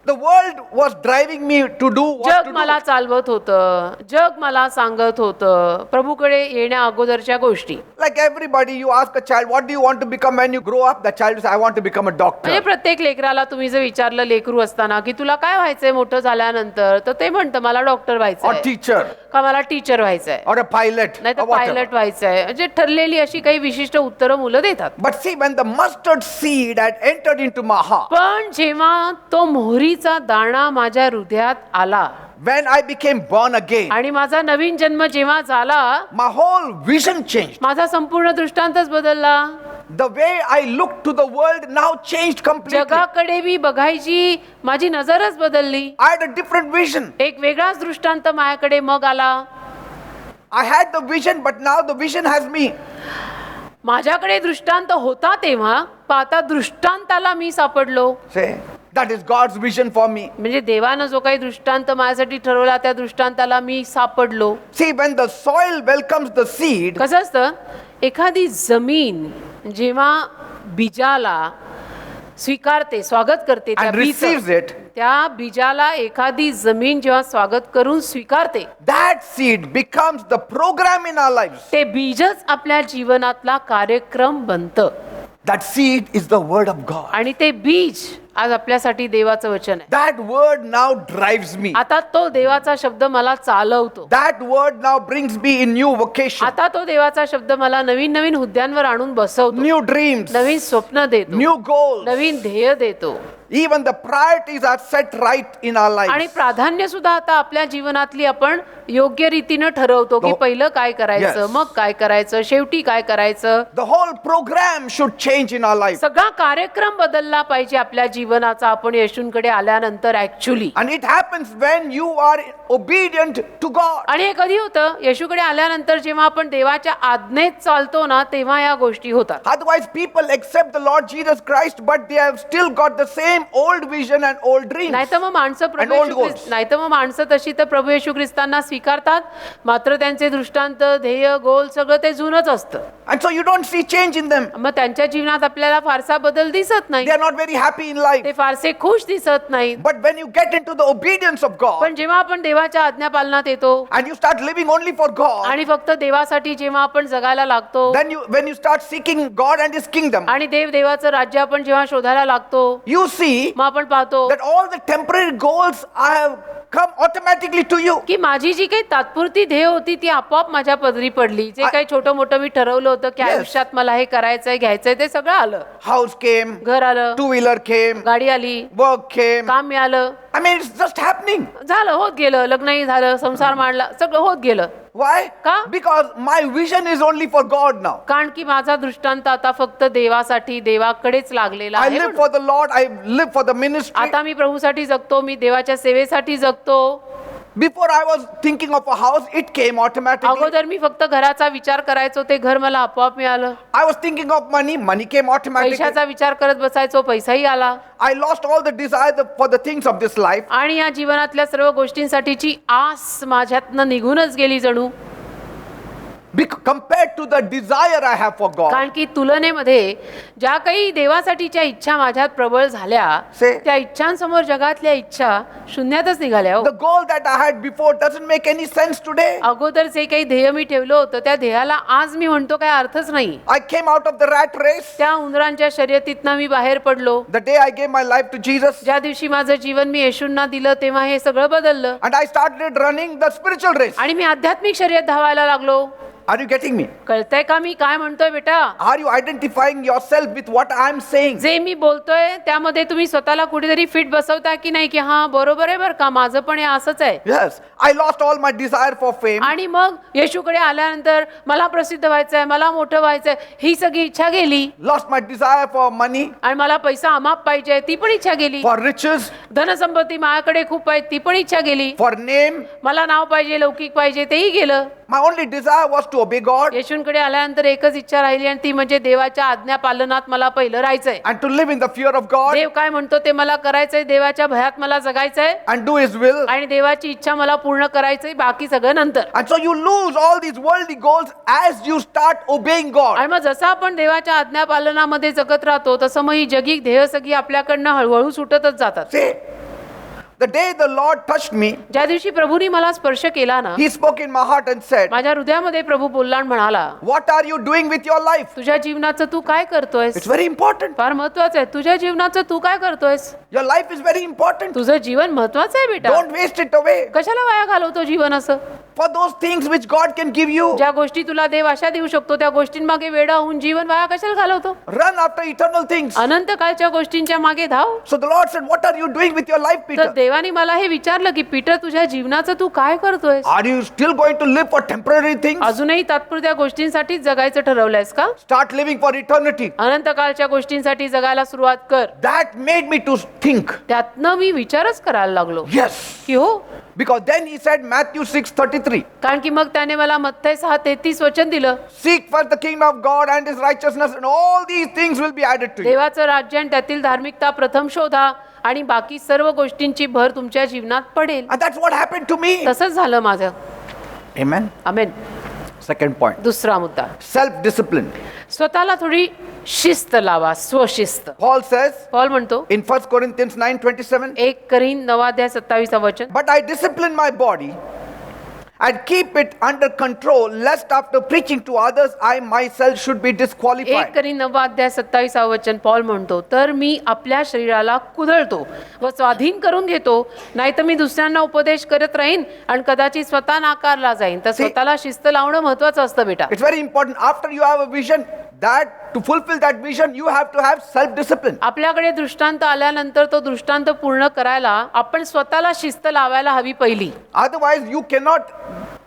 The world was driving me to do what जग to मला do. चालवत होतं, जग मला सांगत होतं प्रभूकडे येण्या अगोदरच्या गोष्टी. Like everybody, you ask a child, what do you want to become when you grow up? The child will say, I want to become a doctor. म्हणजे प्रत्येक लेकराला तुम्ही जर विचारलं लेकरू असताना की तुला काय व्हायचंय मोठं झाल्यानंतर, तर ते म्हणतं मला डॉक्टर Or व्हायचंय, teacher. का मला टीचर व्हायचंय, Or a pilot. नाही तर Or whatever. पायलट व्हायचंय. म्हणजे ठरलेली अशी काही विशिष्ट उत्तरं मुलं देतात. But see, when the mustard seed had entered into my heart, पण जेव्हा तो मोहरीचा दाणा माझ्या हृदयात आला when I became born again, आणि माझा नवीन जन्म जेव्हा झाला, my whole vision changed. माझा संपूर्ण दृष्टांतच बदलला. The way I looked to the world now changed completely. जगाकडे मी बघायची माझी नजरच बदलली. I had a different vision. एक वेगळाच दृष्टांत माझ्याकडे मग आला. I had the vision, but now the vision has me. माझ्याकडे दृष्टांत होता तेव्हा, पण आता दृष्टांताला मी सापडलो. Say, that is God's vision for me. म्हणजे देवानं जो काही दृष्टांत माझ्यासाठी ठरवला त्या दृष्टांताला मी सापडलो. See, when the soil welcomes the seed, कसं असतं, एखादी जमीन जेव्हा बीजाला स्वीकारते, स्वागत करते त्या and receives बीचं. it, त्या बीजाला एखादी जमीन जेव्हा स्वागत करून स्वीकारते, that seed becomes the program in our lives. ते बीजच आपल्या जीवनातला कार्यक्रम बनतं. That seed is the word of God. आणि ते बीज आज आपल्यासाठी देवाचं वचन आहे. That word now drives me. आता तो देवाचा शब्द मला चालवतो. That word now brings me in new vocation, आता तो देवाचा शब्द मला नवीन नवीन हुद्द्यांवर आणून बसवतो, new dreams, नवीन स्वप्न देतो, new goals. नवीन ध्येय देतो. Even the priorities are set right in our आणि lives. प्राधान्य सुद्धा आता आपल्या जीवनातली आपण योग्य रीतीनं ठरवतो की The- पहिलं काय करायचं, Yes. मग काय करायचं, शेवटी काय करायचं. The whole program should change in our life. सगळा कार्यक्रम बदलला पाहिजे आपल्या जीवनाचा आपण येशूंकडे आल्यानंतर actually. And it happens when you are obedient to God. आणि हे कधी होतं? येशूकडे आल्यानंतर जेव्हा आपण देवाच्या आज्ञेत चालतो ना, तेव्हा या गोष्टी होतात. Otherwise, people accept the Lord Jesus Christ, but they have still got the same old vision and old dreams. नाहीतर मग माणसं प्रभू And old येशू goals. ख्रिस्त नाहीतर मग माणसं तशी तर प्रभू येशू ख्रिस्तांना स्वीकारतात, मात्र त्यांचे दृष्टांत, ध्येय, गोल सगळं ते जुनच असतं. And so you don't see change in them. मग त्यांच्या जीवनात आपल्याला फारसा बदल दिसत नाही, They are not very happy in life. ते फारसे खुश दिसत नाहीत. But when you get into the obedience of God पण जेव्हा आपण देवाच्या आज्ञापालनात येतो and you start living only for God, आणि फक्त देवासाठी जेव्हा आपण जगायला लागतो then when you start seeking God and His kingdom, आणि देवाचं राज्य आपण जेव्हा शोधायला लागतो, you see मग आपण पाहतो that all the temporary goals have come automatically to you. की माझी जी काही तात्पुरती ध्येय होती ती आपोआप माझ्या पदरी पडली. जे काही छोटं मोठं मी ठरवलं होतं की Yes. आयुष्यात मला हे करायचंय, घ्यायचंय, ते सगळं आलं. House came, घर आलं, two-wheeler came, गाडी आली, work came. काम मिळालं, I mean, it's just happening. झालं, होत गेलं, लग्नही झालं, संसार मांडला, सगळं होत गेलं. Why? का? Because my vision is only for God now. कारण की माझा दृष्टांत आता फक्त देवासाठी, देवाकडेच लागलेला I आहे. live for the Lord, I live for the ministry. आता मी प्रभूसाठी जगतो, मी देवाच्या सेवेसाठी जगतो. Before I was thinking of a house, it came automatically. अगोदर मी फक्त घराचा विचार करायचो, ते घर मला आपोआप मिळालं. I was thinking of money, money came automatically. पैशाचा विचार करत बसायचो, पैसाही आला. I lost all the desire for the things of this life. आणि या जीवनातल्या सर्व गोष्टींसाठीची आस माझ्यातनं निघूनच गेली जणू. Compared to the desire I have for God. कारण की तुलनेमध्ये ज्या काही देवासाठीच्या इच्छा माझ्यात प्रबळ झाल्या, Say- त्या इच्छांसमोर जगातल्या इच्छा शून्यातच निघाल्या हो. The goal that I had before doesn't make any sense today. अगोदर जे काही ध्येय मी ठेवलं होतं, त्या ध्येयाला आज मी म्हणतो काय अर्थच नाही. I came out of the rat race त्या उंदरांच्या शर्यतीतनं मी बाहेर पडलो. the day I gave my life to Jesus, ज्या दिवशी माझं जीवन मी येशूंना दिलं, तेव्हा हे सगळं बदललं. and I started running the spiritual race. आणि मी आध्यात्मिक शर्यत धावायला लागलो. Are you getting me? कळतंय का मी काय म्हणतोय बेटा? Are you identifying yourself with what I'm saying? जे मी बोलतोय त्यामध्ये तुम्ही स्वतःला कुठेतरी फिट बसवता की नाही, की हा बरोबर आहे बरं का, माझं पण हे असंच आहे. Yes. I lost all my desire for fame. आणि मग येशूकडे आल्यानंतर मला प्रसिद्ध व्हायचंय, मला मोठं व्हायचंय, ही सगळी इच्छा गेली. Lost my desire for money, आणि मला पैसा अमाप पाहिजे, ती पण इच्छा गेली. for riches, धनसंपत्ती माझ्याकडे खूप आहे, ती पण इच्छा गेली. for name. मला नाव पाहिजे, लौकिक पाहिजे, तेही गेलं. My only desire was to obey God येशूंकडे आल्यानंतर एकच इच्छा राहिली, आणि ती म्हणजे देवाच्या आज्ञा पालनात मला पहिलं राहायचंय. and to live in the fear of God देव काय म्हणतो ते मला करायचंय, देवाच्या भयात मला जगायचंय, and do His will. आणि देवाची इच्छा मला पूर्ण करायचंय, बाकी सगळं नंतर. And so you lose all these worldly goals as you start obeying God. आणि मग जसं आपण देवाच्या आज्ञा पालनामध्ये जगत राहतो, तसं मग ही जगिक ध्येय सगळी आपल्याकडनं हळूहळू सुटतच जातात. See, the day the Lord touched me, ज्या दिवशी प्रभूनी मला स्पर्श केला ना, He spoke in my heart and said, माझ्या हृदयामध्ये प्रभू बोलला आणि म्हणाला, what are you doing with your life? तुझ्या जीवनाचं तू काय करतोयस? It's very important. फार महत्वाचं आहे. तुझ्या जीवनाचं तू काय करतोयस? Your life is very important. तुझं जीवन महत्वाचं आहे बेटा. Don't waste it away कशाला वाया घालवतो जीवन असं? for those things which God can give you. ज्या गोष्टी तुला देव अशा देऊ शकतो, त्या गोष्टींमागे वेडा होऊन जीवन वाया कशाला घालवतो? Run after eternal things. अनंत काळच्या गोष्टींच्या मागे धाव. So the Lord said, what are you doing with your life, तर Peter? देवाने मला हे विचारलं की पीटर, तुझ्या जीवनाचं तू काय करतोयस? Are you still going to live for temporary things? अजूनही तात्पुरत्या गोष्टींसाठीच जगायचं ठरवलंयस का? Start living for eternity. अनंत काळच्या गोष्टींसाठी जगायला सुरुवात कर. That made me to think. त्यातनं मी विचारच करायला लागलो Yes. की हो, Because then He said, Matthew 6:33, कारण की मग त्याने मला मत्तई 6:33 वचन दिलं, seek first the kingdom of God and His righteousness, and all these things will be added to you. देवाचं राज्य आणि त्यातील धार्मिकता प्रथम शोधा, आणि बाकी सर्व गोष्टींची भर तुमच्या जीवनात पडेल. And that's what happened to me. तसंच झालं माझं. Amen. आमेन. Second point. दुसरा मुद्दा, Self-discipline. स्वतःला थोडी शिस्त लावा, स्वशिस्त. Paul says पॉल म्हणतो in 1 Corinthians 9:27, 1 करीन 9:27 वचन, but I discipline my body and keep it under control, lest after preaching to others, I myself should be 1 disqualified. करीन 9:27 वचन पॉल म्हणतो, तर मी आपल्या शरीराला कुदळतो व स्वाधीन करून घेतो, नाही तर मी दुसऱ्यांना उपदेश करत राहीन आणि कदाचित स्वतः नाकारला जाईन. तर स्वतःला शिस्त लावणं महत्वाचं असतं बेटा. It's very important. After you have a vision, that to fulfill that vision, you have to have self-discipline. आपल्याकडे दृष्टांत आल्यानंतर तो दृष्टांत पूर्ण करायला आपण स्वतःला शिस्त लावायला हवी पहिली. Otherwise, you cannot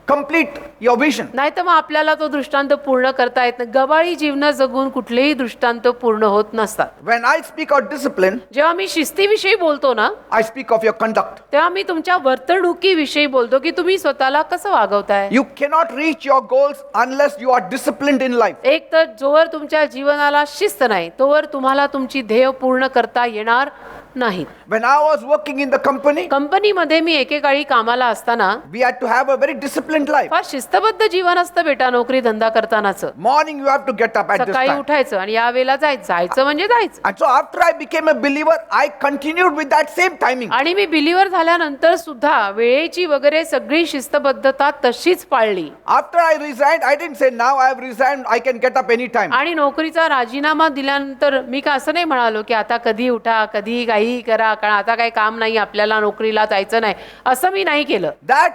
complete your vision. नाही तर मग आपल्याला तो दृष्टांत पूर्ण करता येत नाही. गबाळी जीवन जगून कुठलेही दृष्टांत पूर्ण होत नसतात. When I speak of discipline, जेव्हा मी शिस्तीविषयी बोलतो ना, I speak of your conduct. तेव्हा मी तुमच्या वर्तणुकीविषयी बोलतो की तुम्ही स्वतःला कसं वागवताय. You cannot reach your goals unless you are disciplined in life. एक तर जोवर तुमच्या जीवनाला शिस्त नाही तोवर तुम्हाला तुमची ध्येय पूर्ण करता येणार नाही. When I was working in the company, कंपनीमध्ये मी एकेकाळी कामाला असताना we had to have a very disciplined life. फार शिस्तबद्ध जीवन असतं बेटा नोकरी धंदा करतानाचं. Morning you have to get up at this सकाळी time. उठायचं आणि या वेळेला जायचं म्हणजे जायचं. And so after I became a believer, I continued with that same timing. आणि मी बिलीवर झाल्यानंतर सुद्धा वेळेची वगैरे सगळी शिस्तबद्धता तशीच पाळली. After I resigned, I didn't say now I have resigned, I can get up anytime. आणि नोकरीचा राजीनामा दिल्यानंतर मी का असं नाही म्हणालो की आता कधी उठा कधी काही करा, कारण आता काही काम नाही, आपल्याला नोकरीला जायचं नाही, असं मी नाही केलं. That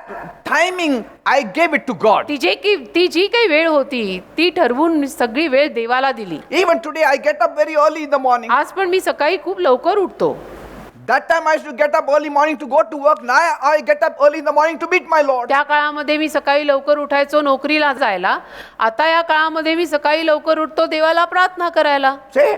timing I gave it to God. ती जी काही वेळ होती ती ठरवून सगळी वेळ देवाला दिली. Even today I get up very early in the morning. आज पण मी सकाळी खूप लवकर उठतो. That time I used to get up early morning to go to work. Now I get up early in the morning to meet my Lord. त्या काळामध्ये मी सकाळी लवकर उठायचो नोकरीला जायला. आता या काळामध्ये मी सकाळी लवकर उठतो देवाला प्रार्थना करायला. Say,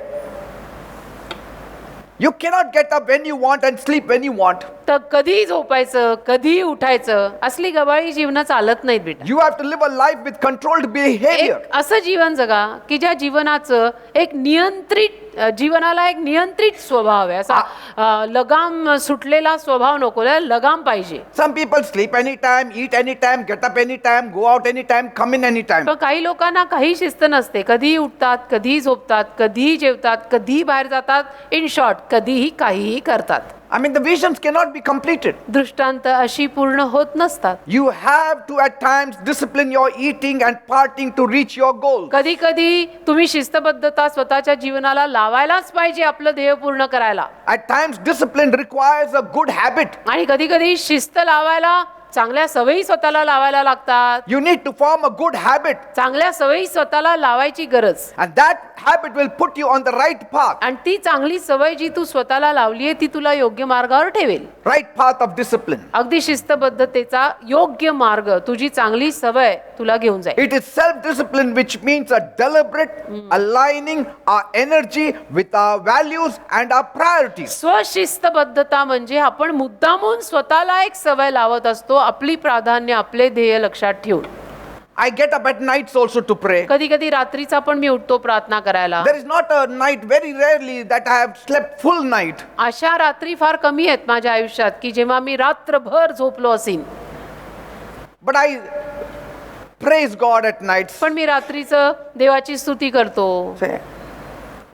you cannot get up when you want and sleep when you want. तर कधी झोपायचं कधी उठायचं असली गबाळी जीवन चालत नाहीत बेटा. You have to live a life with controlled behavior. एक असं जीवन जगा की ज्या जीवनाचं एक नियंत्रित जीवनाला एक नियंत्रित स्वभाव आहे. असा लगाम सुटलेला स्वभाव नको, लगाम पाहिजे. Some people sleep anytime, eat anytime, get up anytime, go out anytime, come in anytime. पण काही लोकांना काही शिस्त नसते. कधीही उठतात, कधीही झोपतात, कधीही जेवतात, कधीही बाहेर जातात. इन शॉर्ट कधीही काहीही करतात. I mean, the visions cannot be completed. दृष्टांत अशी पूर्ण होत नसतात. You have to at times discipline your eating and partying to reach your goal. कधी कधी तुम्ही शिस्तबद्धता स्वतःच्या जीवनाला लावायलाच पाहिजे आपलं ध्येय पूर्ण करायला. At times discipline requires a good habit. आणि कधी कधी शिस्त लावायला चांगल्या सवयी स्वतःला लावायला लागतात. You need to form a good habit, चांगल्या सवयी स्वतःला लावायची गरज. and that habit will put you on the right path. आणि ती चांगली सवय जी तू स्वतःला लावली आहे ती तुला योग्य मार्गावर ठेवेल. Right path of discipline. अगदी शिस्तबद्धतेचा योग्य मार्ग, तुझी चांगली सवय तुला घेऊन जाईल. It is self-discipline, which means a deliberate aligning our energy with our values and our priorities. स्वशिस्तबद्धता म्हणजे आपण मुद्दामून स्वतःला एक सवय लावत असतो, आपली प्राधान्य आपले ध्येय लक्षात ठेवून. I get up at nights also to pray. कधी कधी रात्रीचा पण मी उठतो प्रार्थना करायला. There is not a night, very rarely, that I have slept full night. अशा रात्री फार कमी आहेत माझ्या आयुष्यात की जेव्हा मी रात्रभर झोपलो असेन. But I praise God at nights. पण मी रात्रीचं देवाची स्तुती करतो. Say,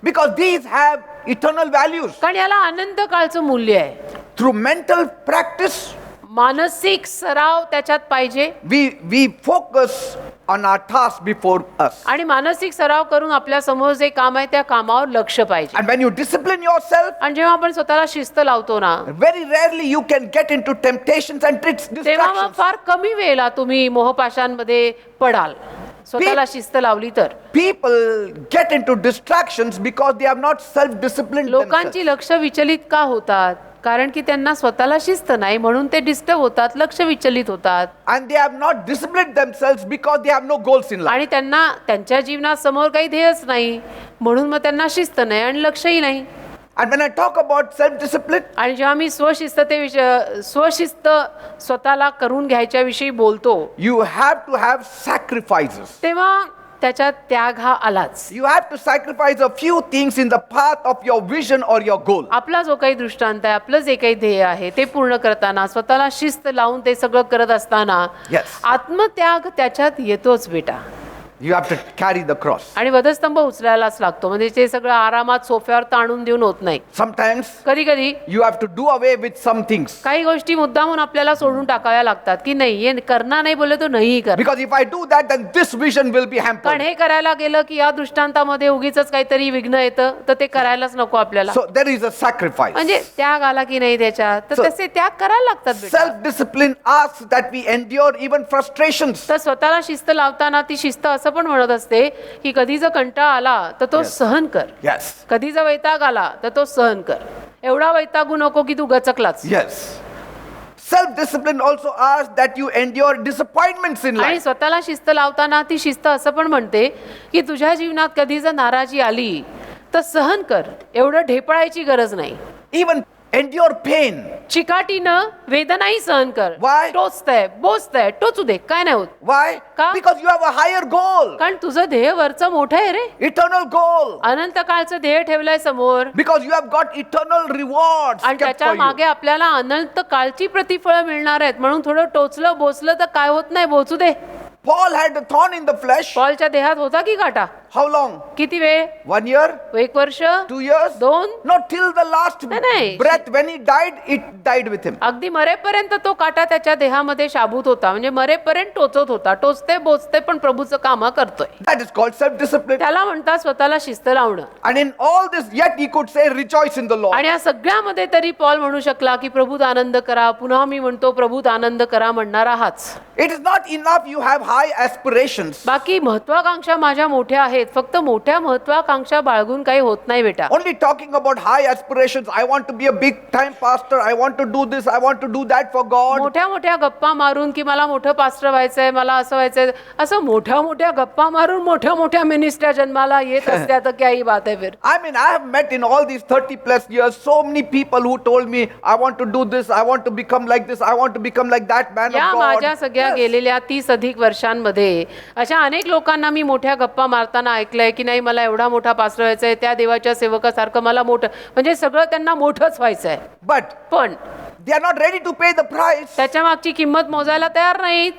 because these have eternal values. कारण याला अनंत काळचं मूल्य आहे. Through mental practice, मानसिक सराव त्याच्यात पाहिजे. we focus on our task before us. आणि मानसिक सराव करून आपल्या समोर जे काम आहे त्या कामावर लक्ष पाहिजे. And when you discipline yourself, आणि जेव्हा आपण स्वतःला शिस्त लावतो ना, very rarely you can get into temptations and tricks, तेव्हा मग distractions. फार कमी वेळेला तुम्ही मोहपाशांमध्ये पडाल स्वतःला शिस्त लावली तर. People get into distractions because they have not self-disciplined themselves. लोकांची लक्ष विचलित का होतात? कारण की त्यांना स्वतःला शिस्त नाही म्हणून ते डिस्टर्ब होतात, लक्ष विचलित होतात. And they have not disciplined themselves because they have no goals in life. आणि त्यांना त्यांच्या जीवनात समोर काही ध्येयच नाही म्हणून मग त्यांना शिस्त नाही आणि लक्षही नाही. And when I talk about self-discipline, आणि जेव्हा मी स्वशिस्त स्वतःला करून घ्यायच्या विषयी बोलतो you have to have sacrifices. तेव्हा त्याच्यात त्याग हा आलाच. You have to sacrifice a few things in the path of your vision or your goal. आपला जो काही दृष्टांत आहे, आपलं जे काही ध्येय आहे ते पूर्ण करताना, स्वतःला शिस्त लावून ते सगळं करत असताना Yes. आत्मत्याग त्याच्यात येतोच बेटा. You have to carry the cross. आणि वधस्तंभ उचलायलाच लागतो. म्हणजे ते सगळं आरामात सोफ्यावर ताणून देऊन होत नाही. Sometimes कधी कधी you have to do away with some things. काही गोष्टी मुद्दामून आपल्याला सोडून टाकाव्या लागतात की नाही, हे करणार नाही बोलले तो नाही कर. Because if I do that, then this vision will be कारण hampered. हे करायला गेलं की या दृष्टांतामध्ये उगीच काहीतरी विघ्न येतं, तर ते करायलाच नको आपल्याला. So there is a sacrifice. म्हणजे त्याग आला की नाही त्याच्यात, तर So- तसे त्याग करायला लागतात बेटा. Self-discipline asks that we endure even frustrations. तर स्वतःला शिस्त लावताना ती शिस्त असं पण म्हणत असते की कधी जर कंटाळा आला तर तो सहन कर. Yes. कधी जर वैताग आला तर तो सहन कर. एवढा वैतागू नको की तू गचकलाच. Yes. Self-discipline also asks that you endure disappointments in आणि life. स्वतःला शिस्त लावताना ती शिस्त असं पण म्हणते की तुझ्या जीवनात कधी जर नाराजी आली तर सहन कर. एवढं ढेपळायची गरज नाही. Even endure pain. चिकाटीनं वेदनाही सहन कर. Why? टोचतंय, बोचतंय, टोचू दे, काय नाही होत. Why? का? Because you have a higher goal. कारण तुझं ध्येय वरचं मोठं आहे रे. Eternal goal. अनंत काळचं ध्येय ठेवलंय समोर. Because you have got eternal rewards आणि kept त्याच्या for you. मागे आपल्याला अनंत काळची प्रतिफळं मिळणार आहेत. म्हणून थोडं टोचलं बोचलं तर काय होत नाही, बोचू दे. Paul had a thorn in the flesh. पॉलच्या देहात होता की काटा? How long? किती वेळ? 1 year? 1 वर्ष? 2 years? 2? Not till the last नाही. breath. When he died, it died with him. अगदी मरेपर्यंत तो काटा त्याच्या देहामध्ये शाबूत होता. म्हणजे मरेपर्यंत टोचत होता. टोचते बोचते पण प्रभूचं काम करतोय. That is called self-discipline. त्याला म्हणतात स्वतःला शिस्त लावणं. And in all this, yet he could say, rejoice in the Lord. आणि या सगळ्यामध्ये तरी पॉल म्हणू शकला की प्रभूत आनंद करा. पुन्हा मी म्हणतो प्रभूत आनंद करा म्हणणारा हाच. It is not enough you have high aspirations. बाकी महत्वाकांक्षा माझ्या मोठ्या आहेत. फक्त मोठ्या महत्वाकांक्षा बाळगून काही होत नाही बेटा. Only talking about high aspirations. I want to be a big time pastor. I want to do this. I want to do that for God. मोठ्या मोठ्या गप्पा मारून की मला मोठं पास्टर व्हायचंय, मला असं व्हायचंय, असं मोठ्या मोठ्या गप्पा मारून मोठ्या मोठ्या मिनिस्ट्र्या जन्माला येत असत्या तर क्या ही बात आहे फिर. I mean, I have met in all these 30 plus years so many people who told me, I want to do this. I want to become like this. I want to become like that man या of God. माझ्या सगळ्या Yes. गेलेल्या 30 अधिक वर्षांमध्ये अशा अनेक लोकांना मी मोठ्या गप्पा मारताना ऐकलंय की नाही मला एवढा मोठा पास्टर व्हायचंय, त्या देवाच्या सेवकासारखं मला मोठं, म्हणजे सगळं त्यांना मोठंच व्हायचंय. But पण they are not ready to pay the price. त्याच्या मागची किंमत मोजायला तयार नाहीत.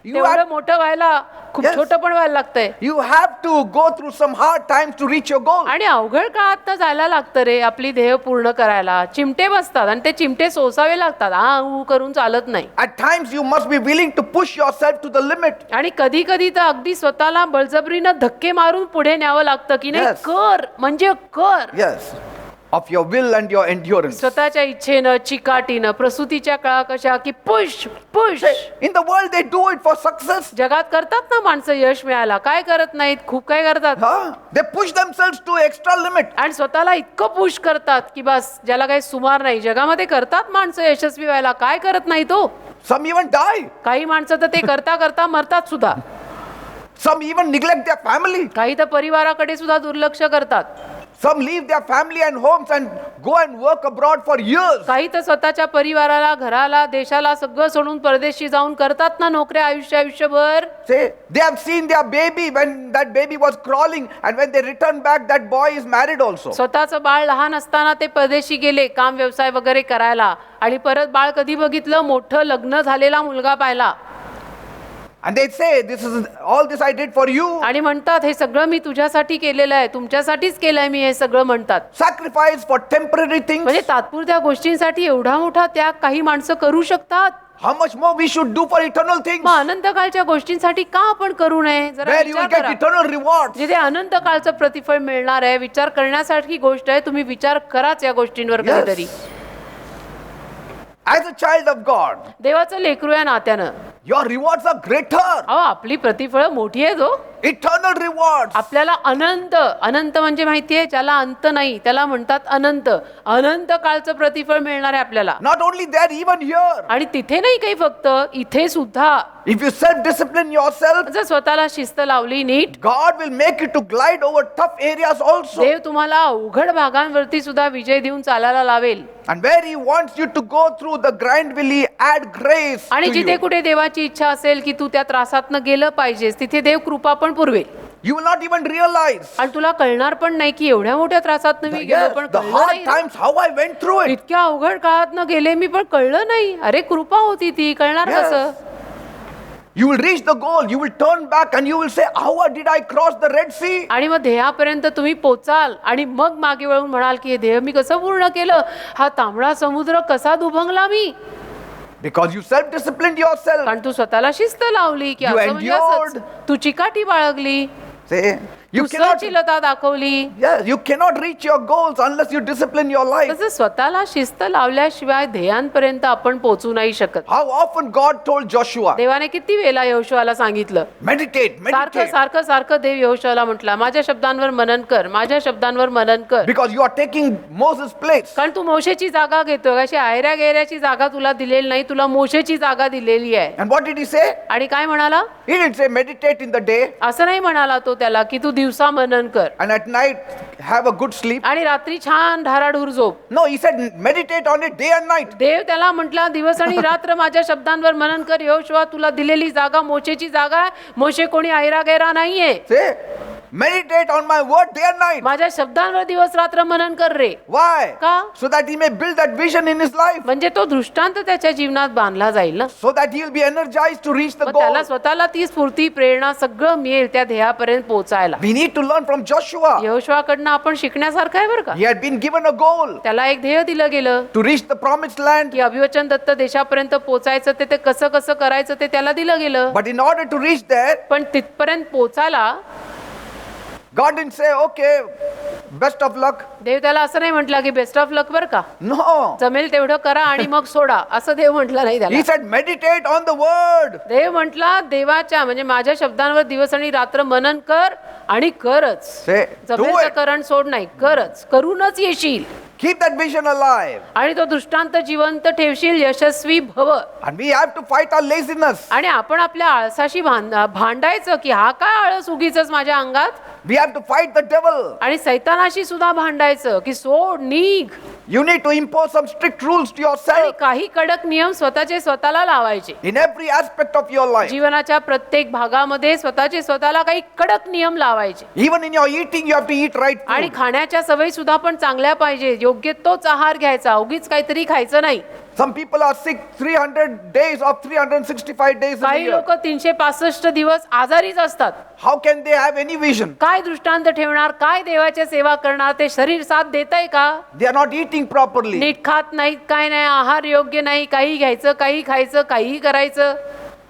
You एवढं have- मोठं व्हायला खूप Yes. छोटं पण व्हायला लागतंय. You have to go through some hard times to reach your goal. आणि अवघड काळात जायला लागतं रे आपली ध्येय पूर्ण करायला. चिमटे बसतात आणि ते चिमटे सोसावे लागतात. करून चालत नाही. At times you must be willing to push yourself to the limit. आणि कधी कधी तर अगदी स्वतःला बळजबरीनं धक्के मारून पुढे न्यावं लागतं की नाही Yes. कर म्हणजे कर. Yes. Of your will and your endurance. स्वतःच्या इच्छेनं चिकाटीनं प्रसूतीच्या काळा कशा की push push. In the world they do it for success. जगात करतात ना माणसं यश मिळायला. काय करत नाहीत, खूप काय करतात. Huh? They push themselves to extra limit. आणि स्वतःला इतकं पुश करतात की बस ज्याला काही सुमार नाही. जगामध्ये करतात माणसं यशस्वी व्हायला. काय करत नाही तो. Some even die. काही माणसं तर ते करता करता मरतात सुद्धा. Some even neglect their family. काही तर परिवाराकडे सुद्धा दुर्लक्ष करतात. Some leave their family and homes and go and work abroad for years. काही तर स्वतःच्या परिवाराला, घराला, देशाला सगळं सोडून परदेशी जाऊन करतात ना नोकऱ्या आयुष्यभर. Say they have seen their baby when that baby was crawling, and when they return back, that boy is married also. स्वतःचं बाळ लहान असताना ते परदेशी गेले काम व्यवसाय वगैरे करायला. आणि परत बाळ कधी बघितलं, मोठं लग्न झालेला मुलगा पाहिला. And they say, this is all this I did for you. आणि म्हणतात हे सगळं मी तुझ्यासाठी केलेलं आहे, तुमच्यासाठीच केलंय मी हे सगळं म्हणतात. Sacrifice for temporary things. म्हणजे तात्पुरत्या गोष्टींसाठी एवढा मोठा त्याग काही माणसं करू शकतात. How much more we should do for eternal things, मग अनंत काळच्या गोष्टींसाठी का आपण करू नये. जरा where you will विचार get करा. eternal rewards. जिथे अनंत काळचं प्रतिफळ मिळणार आहे, विचार करण्यासारखी गोष्ट आहे. तुम्ही विचार कराच या गोष्टींवर Yes. कधीतरी. As a child of God, देवाचं लेकरू या नात्यानं your rewards are greater. अहो आपली प्रतिफळ मोठी आहे तो. Eternal rewards. आपल्याला अनंत, अनंत म्हणजे माहितीये ज्याला अंत नाही त्याला म्हणतात अनंत. अनंत काळचं प्रतिफळ मिळणार आहे आपल्याला. Not only there, even here. आणि तिथे नाही काही फक्त, इथे सुद्धा If you self-discipline yourself, जर स्वतःला शिस्त लावली नीट, God will make you to glide over tough areas also. देव तुम्हाला अवघड भागांवरती सुद्धा विजय देऊन चालायला लावेल. And where He wants you to go through the grind, will He add grace आणि to जिथे you. कुठे देवाची इच्छा असेल की तू त्या त्रासातनं गेलं पाहिजेस, तिथे देव कृपा पण पुरवेल. You will not even realize. आणि तुला कळणार पण नाही की एवढ्या मोठ्या त्रासात मी गेलो Yes, पण the कळलं hard नाही रे. times, how I went through it. इतक्या अवघड काळात न गेले मी पण कळलं नाही. अरे कृपा होती ती, कळणार Yes. कसं? You will reach the goal. You will turn back and you will say, how did I cross the Red Sea? आणि मग ध्येयापर्यंत तुम्ही पोचाल आणि मग मागे वळून म्हणाल की हे ध्येय मी कसं पूर्ण केलं, हा तांबडा समुद्र कसा दुभंगला मी. Because you self-disciplined yourself. कारण तू स्वतःला शिस्त लावली की You असं म्हणजे असंच. endured. तू चिकाटी बाळगली, Say, you तू cannot. सहनशीलता दाखवली. Yes, you cannot reach your goals unless you discipline your life. तसं स्वतःला शिस्त लावल्याशिवाय ध्येयांपर्यंत आपण पोहोचू नाही शकत. How often God told Joshua, देवाने किती वेळा यहोशुआला सांगितलं, meditate, सारखं meditate. सारखं सारखं देव यहोशुआला म्हटला माझ्या शब्दांवर मनन कर, माझ्या शब्दांवर मनन कर. Because you are taking Moses' place. कारण तू मोशेची जागा घेतोय. अशी आयऱ्या गैऱ्याची जागा तुला दिलेली नाही, तुला मोशेची जागा दिलेली आहे. And what did he say? आणि काय म्हणाला? He didn't say meditate in the day असं नाही म्हणाला तो त्याला की तू दिवसा मनन कर and at night have a good sleep. आणि रात्री छान धाराडूर झोप. No, he said meditate on it day and night. देव त्याला म्हटला दिवस आणि रात्र माझ्या शब्दांवर मनन कर. यहोशुआ तुला दिलेली जागा मोशेची जागा आहे. मोशे कोणी आयरा गैरा नाहीये. Say, meditate on my word day and night. माझ्या शब्दांवर दिवस रात्र मनन कर रे. Why? का? So that he may build that vision in his life. म्हणजे तो दृष्टांत त्याच्या जीवनात बांधला जाईल ना. So that he will be energized to reach the मग त्याला goal. स्वतःला ती स्फूर्ती प्रेरणा सगळं मिळेल त्या ध्येयापर्यंत पोहोचायला. We need to learn from Joshua. यहोशुआकडनं आपण शिकण्यासारखं आहे बरं का. He had been given a goal त्याला एक ध्येय दिलं गेलं to reach the promised land. की अभिवचन दत्त देशापर्यंत पोहोचायचं, ते कसं कसं करायचं ते त्याला दिलं गेलं. But in order to reach there, पण तिथपर्यंत पोहोचायला God didn't say, okay, best of luck. देव त्याला असं नाही म्हटलं की बेस्ट ऑफ लक बरं का, No. जमेल तेवढं करा आणि मग सोडा, असं देव म्हटलं नाही त्याला. He said, meditate on the word. देव म्हटला देवाच्या म्हणजे माझ्या शब्दांवर दिवस आणि रात्र मनन कर आणि करच. Say, do जमेल तर it. करण सोड नाही, करच, करूनच येशील Keep that vision alive. आणि तो दृष्टांत जिवंत ठेवशील, यशस्वी भव. And we have to fight our laziness. आणि आपण आपल्या आळसाशी भांडायचं की हा काय आळस उगीच माझ्या अंगात. We have to fight the devil. आणि सैतानाशी सुद्धा भांडायचं की सोड, निघ. You need to impose some strict rules to आणि yourself काही कडक नियम स्वतःचे स्वतःला लावायचे. in every aspect of your life. जीवनाच्या प्रत्येक भागामध्ये स्वतःचे स्वतःला काही कडक नियम लावायचे. Even in your eating, you have to eat right आणि food. खाण्याच्या सवयी सुद्धा पण चांगल्या पाहिजे. योग्य तोच आहार घ्यायचा, उगीच काहीतरी खायचं नाही. Some people are sick 300 days of 365 days in a काही year. लोक 365 दिवस आजारीच असतात. How can they have any vision? काय दृष्टांत ठेवणार, काय देवाची सेवा करणार, ते शरीर साथ देतंय का? They are not eating properly. नीट खात नाहीत, काय नाही, आहार योग्य नाही, काही घ्यायचं, काही खायचं, काही करायचं.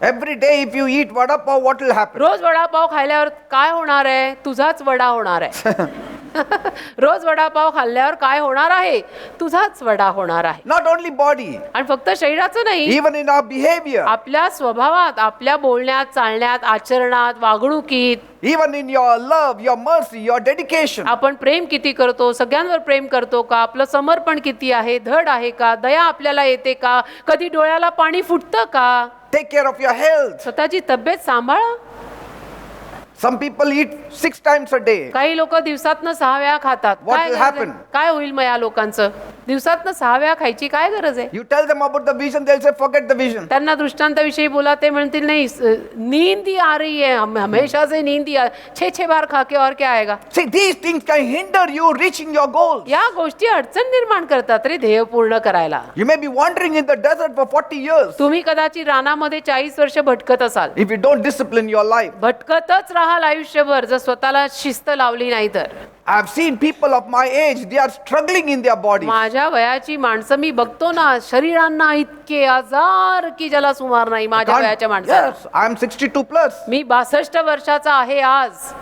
Every day if you eat vada pav, what will happen? रोज वडापाव खाल्ल्यावर काय होणार आहे? तुझाच वडा होणार आहे. रोज वडापाव खाल्ल्यावर काय होणार आहे? तुझाच वडा होणार आहे. Not only body, आणि फक्त शरीराचं नाही, even in our behavior, आपल्या स्वभावात, आपल्या बोलण्यात, चालण्यात, आचरणात, वागणुकीत, even in your love, your mercy, your dedication. आपण प्रेम किती करतो, सगळ्यांवर प्रेम करतो का, आपलं समर्पण किती आहे, धड आहे का, दया आपल्याला येते का, कधी डोळ्याला पाणी फुटतं का. Take care of your health. स्वतःची तब्येत सांभाळा. Some people eat 6 times a day. काही लोक दिवसातनं 6 वेळा खातात. What काय will गरज आहे? happen? काय होईल मग या लोकांचं? दिवसातनं 6 वेळा खायची काय गरज आहे? You tell them about the vision, they'll say, forget the vision. त्यांना दृष्टांताविषयी बोला, ते म्हणतील नाही, नींद ही आ रही है, हमेशा से नींद ही छे बार खा के और क्या आएगा. See, these things can hinder you reaching your goals. या गोष्टी अडचण निर्माण करतात रे ध्येय पूर्ण करायला. You may be wandering in the desert for 40 years. तुम्ही कदाचित रानामध्ये 40 वर्ष भटकत असाल. If you don't discipline your life. भटकतच राहाल आयुष्यभर जर स्वतःला शिस्त लावली नाही तर. I have seen people of my age, they are struggling in their bodies. माझ्या वयाची माणसं मी बघतो ना, शरीरांना इतके आजार की ज्याला सुमार नाही माझ्या वयाच्या माणसाला. Yes, I am 62 plus. मी 62 वर्षाचा आहे आज.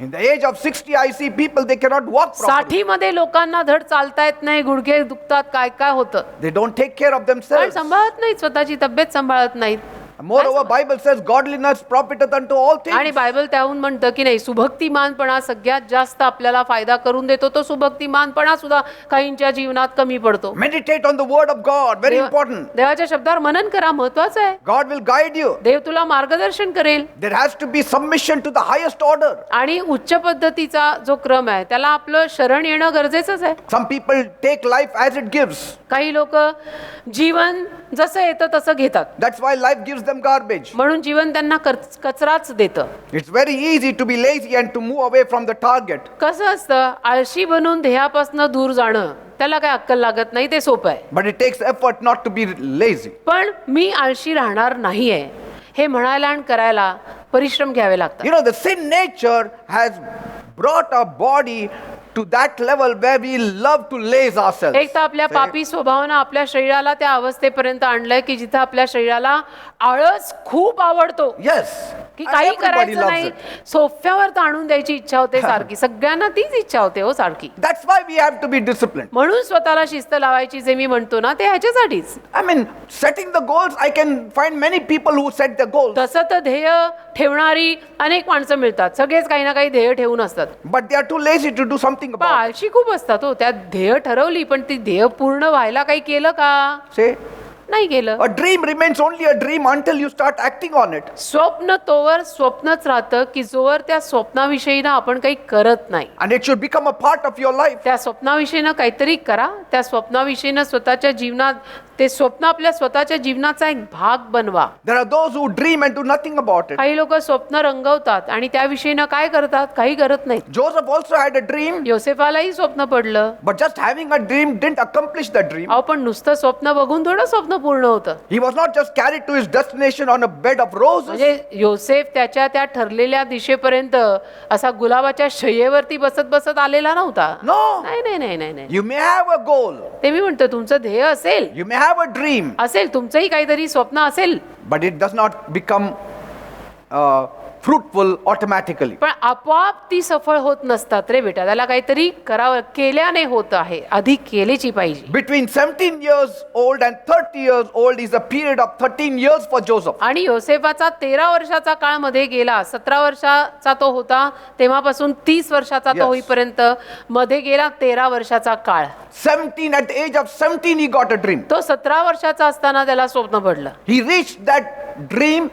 In the age of 60, I see people, they cannot walk properly. 60 मध्ये लोकांना धड चालता येत नाही, गुडघे दुखतात, काय काय होतं. They don't take care of पण themselves. सांभाळत नाहीत, स्वतःची तब्येत सांभाळत नाहीत. Moreover, Bible says godliness profiteth unto all आणि things. बायबल त्याहून म्हणतं की नाही, सुभक्तिमानपणा सगळ्यात जास्त आपल्याला फायदा करून देतो. तो सुभक्तिमानपणा सुद्धा काहींच्या जीवनात कमी पडतो. Meditate on the word of God, very important. देवाच्या शब्दावर मनन करा, महत्वाचं आहे. God will guide you. देव तुला मार्गदर्शन करेल. There has to be submission to the highest order. आणि उच्च पद्धतीचा जो क्रम आहे त्याला आपलं शरण येणं गरजेचंच आहे. Some people take life as it gives. काही लोक जीवन जसं येतं तसं घेतात. That's why life gives them garbage. म्हणून जीवन त्यांना कचराच देतं. It's very easy to be lazy and to move away from the target. कसं असतं, आळशी बनून ध्येयापासून दूर जाणं त्याला काय अक्कल लागत नाही, ते सोपं आहे. But it takes effort not to be lazy. पण मी आळशी राहणार नाहीये हे म्हणायला आणि करायला परिश्रम घ्यावे लागतात. You know, the sin nature has brought our body to that level where we love to laze ourselves. एक तर आपल्या पापी स्वभावानं आपल्या शरीराला त्या अवस्थेपर्यंत आणलंय की जिथं आपल्या शरीराला आळस खूप आवडतो, Yes. की And काही everybody करायचं loves नाही, it. सोफ्यावर ताणून द्यायची इच्छा होते सारखी. सगळ्यांना तीच इच्छा होते हो सारखी. That's why we have to be disciplined. म्हणून स्वतःला शिस्त लावायची जे मी म्हणतो ना, ते ह्याच्यासाठीच. I mean, setting the goals, I can find many people who set the goals, तसं तर ध्येय ठेवणारी अनेक माणसं मिळतात. सगळेच काही ना काही ध्येय ठेवून असतात, but they are too lazy to do something पण about it. आळशी खूप असतात हो. त्यात ध्येय ठरवली पण ती ध्येय पूर्ण व्हायला काही केलं का? Say, नाही केलं. a dream remains only a dream until you start acting on it. स्वप्न तोवर स्वप्नच राहतं की जोवर त्या स्वप्नाविषयी ना आपण काही करत नाही. And it should become a part of your life. त्या स्वप्नाविषयीनं काहीतरी करा. त्या स्वप्नाविषयीनं स्वतःच्या जीवनात ते स्वप्न आपल्या स्वतःच्या जीवनाचा एक भाग बनवा. There are those who dream and do nothing about it. काही लोक स्वप्न रंगवतात आणि त्याविषयीनं काय करतात? काही करत नाही. Joseph also had a dream, योसेफालाही स्वप्न पडलं, but just having a dream didn't accomplish the dream. अहो पण नुसतं स्वप्न बघून थोडं स्वप्न पूर्ण होतं. He was not just carried to his destination on a bed of roses. म्हणजे योसेफ त्याच्या त्या ठरलेल्या दिशेपर्यंत असा गुलाबाच्या शय्येवरती बसत बसत आलेला नव्हता. No. नाही नाही नाही नाही नाही. You may have a goal, ते मी म्हणतो, तुमचं ध्येय असेल, you may have a dream, असेल तुमचंही काहीतरी स्वप्न असेल, but it does not become fruitful automatically. पण आपोआप ती सफळ होत नसतात रे बेटा. त्याला काहीतरी करावं, केल्याने होत आहे, आधी केलीची पाहिजे. Between 17 years old and 30 years old is a period of 13 years for Joseph. आणि योसेफाचा 13 वर्षाचा काळ मध्ये गेला. 17 वर्षाचा तो होता तेव्हापासून 30 वर्षाचा तो Yes. होईपर्यंत मध्ये गेला 13 वर्षाचा काळ. 17, at the age of 17 he got a dream. तो 17 वर्षाचा असताना त्याला स्वप्न पडलं. He reached that dream.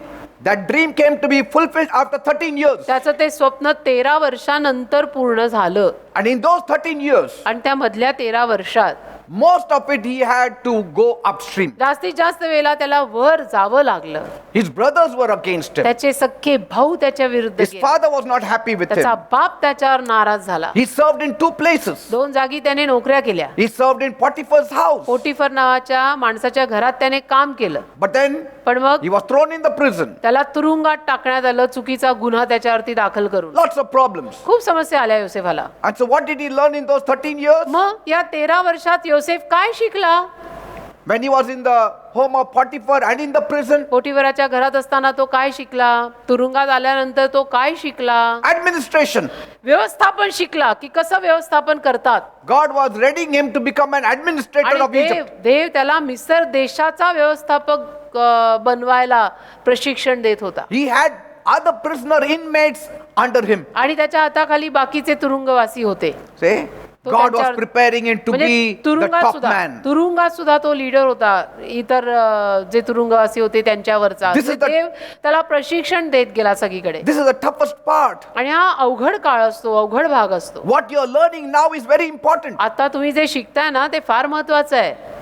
That dream came to be fulfilled after 13 years. त्याचं ते स्वप्न 13 वर्षानंतर पूर्ण झालं. And in those 13 years, आणि त्या मधल्या 13 वर्षात most of it he had to go upstream. जास्तीत जास्त वेळेला त्याला वर जावं लागलं. His brothers were against him. त्याचे सख्खे भाऊ त्याच्या विरुद्ध His गेले. father was not happy with त्याचा him. बाप त्याच्यावर नाराज झाला. He served in 2 places. 2 जागी त्याने नोकऱ्या केल्या. He served in Potiphar's house. पोटिफर नावाच्या माणसाच्या घरात त्याने काम केलं. But then पण मग he was thrown in the prison. त्याला तुरुंगात टाकण्यात आलं, चुकीचा गुन्हा त्याच्यावरती दाखल करून. Lots of problems. खूप समस्या आल्या योसेफाला. And so what did he learn in those 13 years? मग या 13 वर्षात योसेफ काय शिकला? When he was in the home of Potiphar and in the prison? पोटिफराच्या घरात असताना तो काय शिकला? तुरुंगात आल्यानंतर तो काय शिकला? Administration. व्यवस्थापन शिकला, की कसं व्यवस्थापन करतात. God was readying him to become an administrator आणि of Egypt. देव त्याला मिस्र देशाचा व्यवस्थापक बनवायला प्रशिक्षण देत होता. He had other prisoner inmates under him. आणि त्याच्या हाताखाली बाकीचे तुरुंगवासी होते. Say, तो God was त्यांच्यावर- preparing him to म्हणजे be the तुरुंगात top सुद्धा man. तुरुंगात सुद्धा तो लीडर होता. इतर जे तुरुंगवासी होते त्यांच्यावरचा. This is the- देव त्याला प्रशिक्षण देत गेला सगळीकडे. This is the toughest part. आणि हा अवघड काळ असतो, अवघड भाग असतो. What you are learning now is very important. आता तुम्ही जे शिकताय ना ते फार महत्वाचं आहे.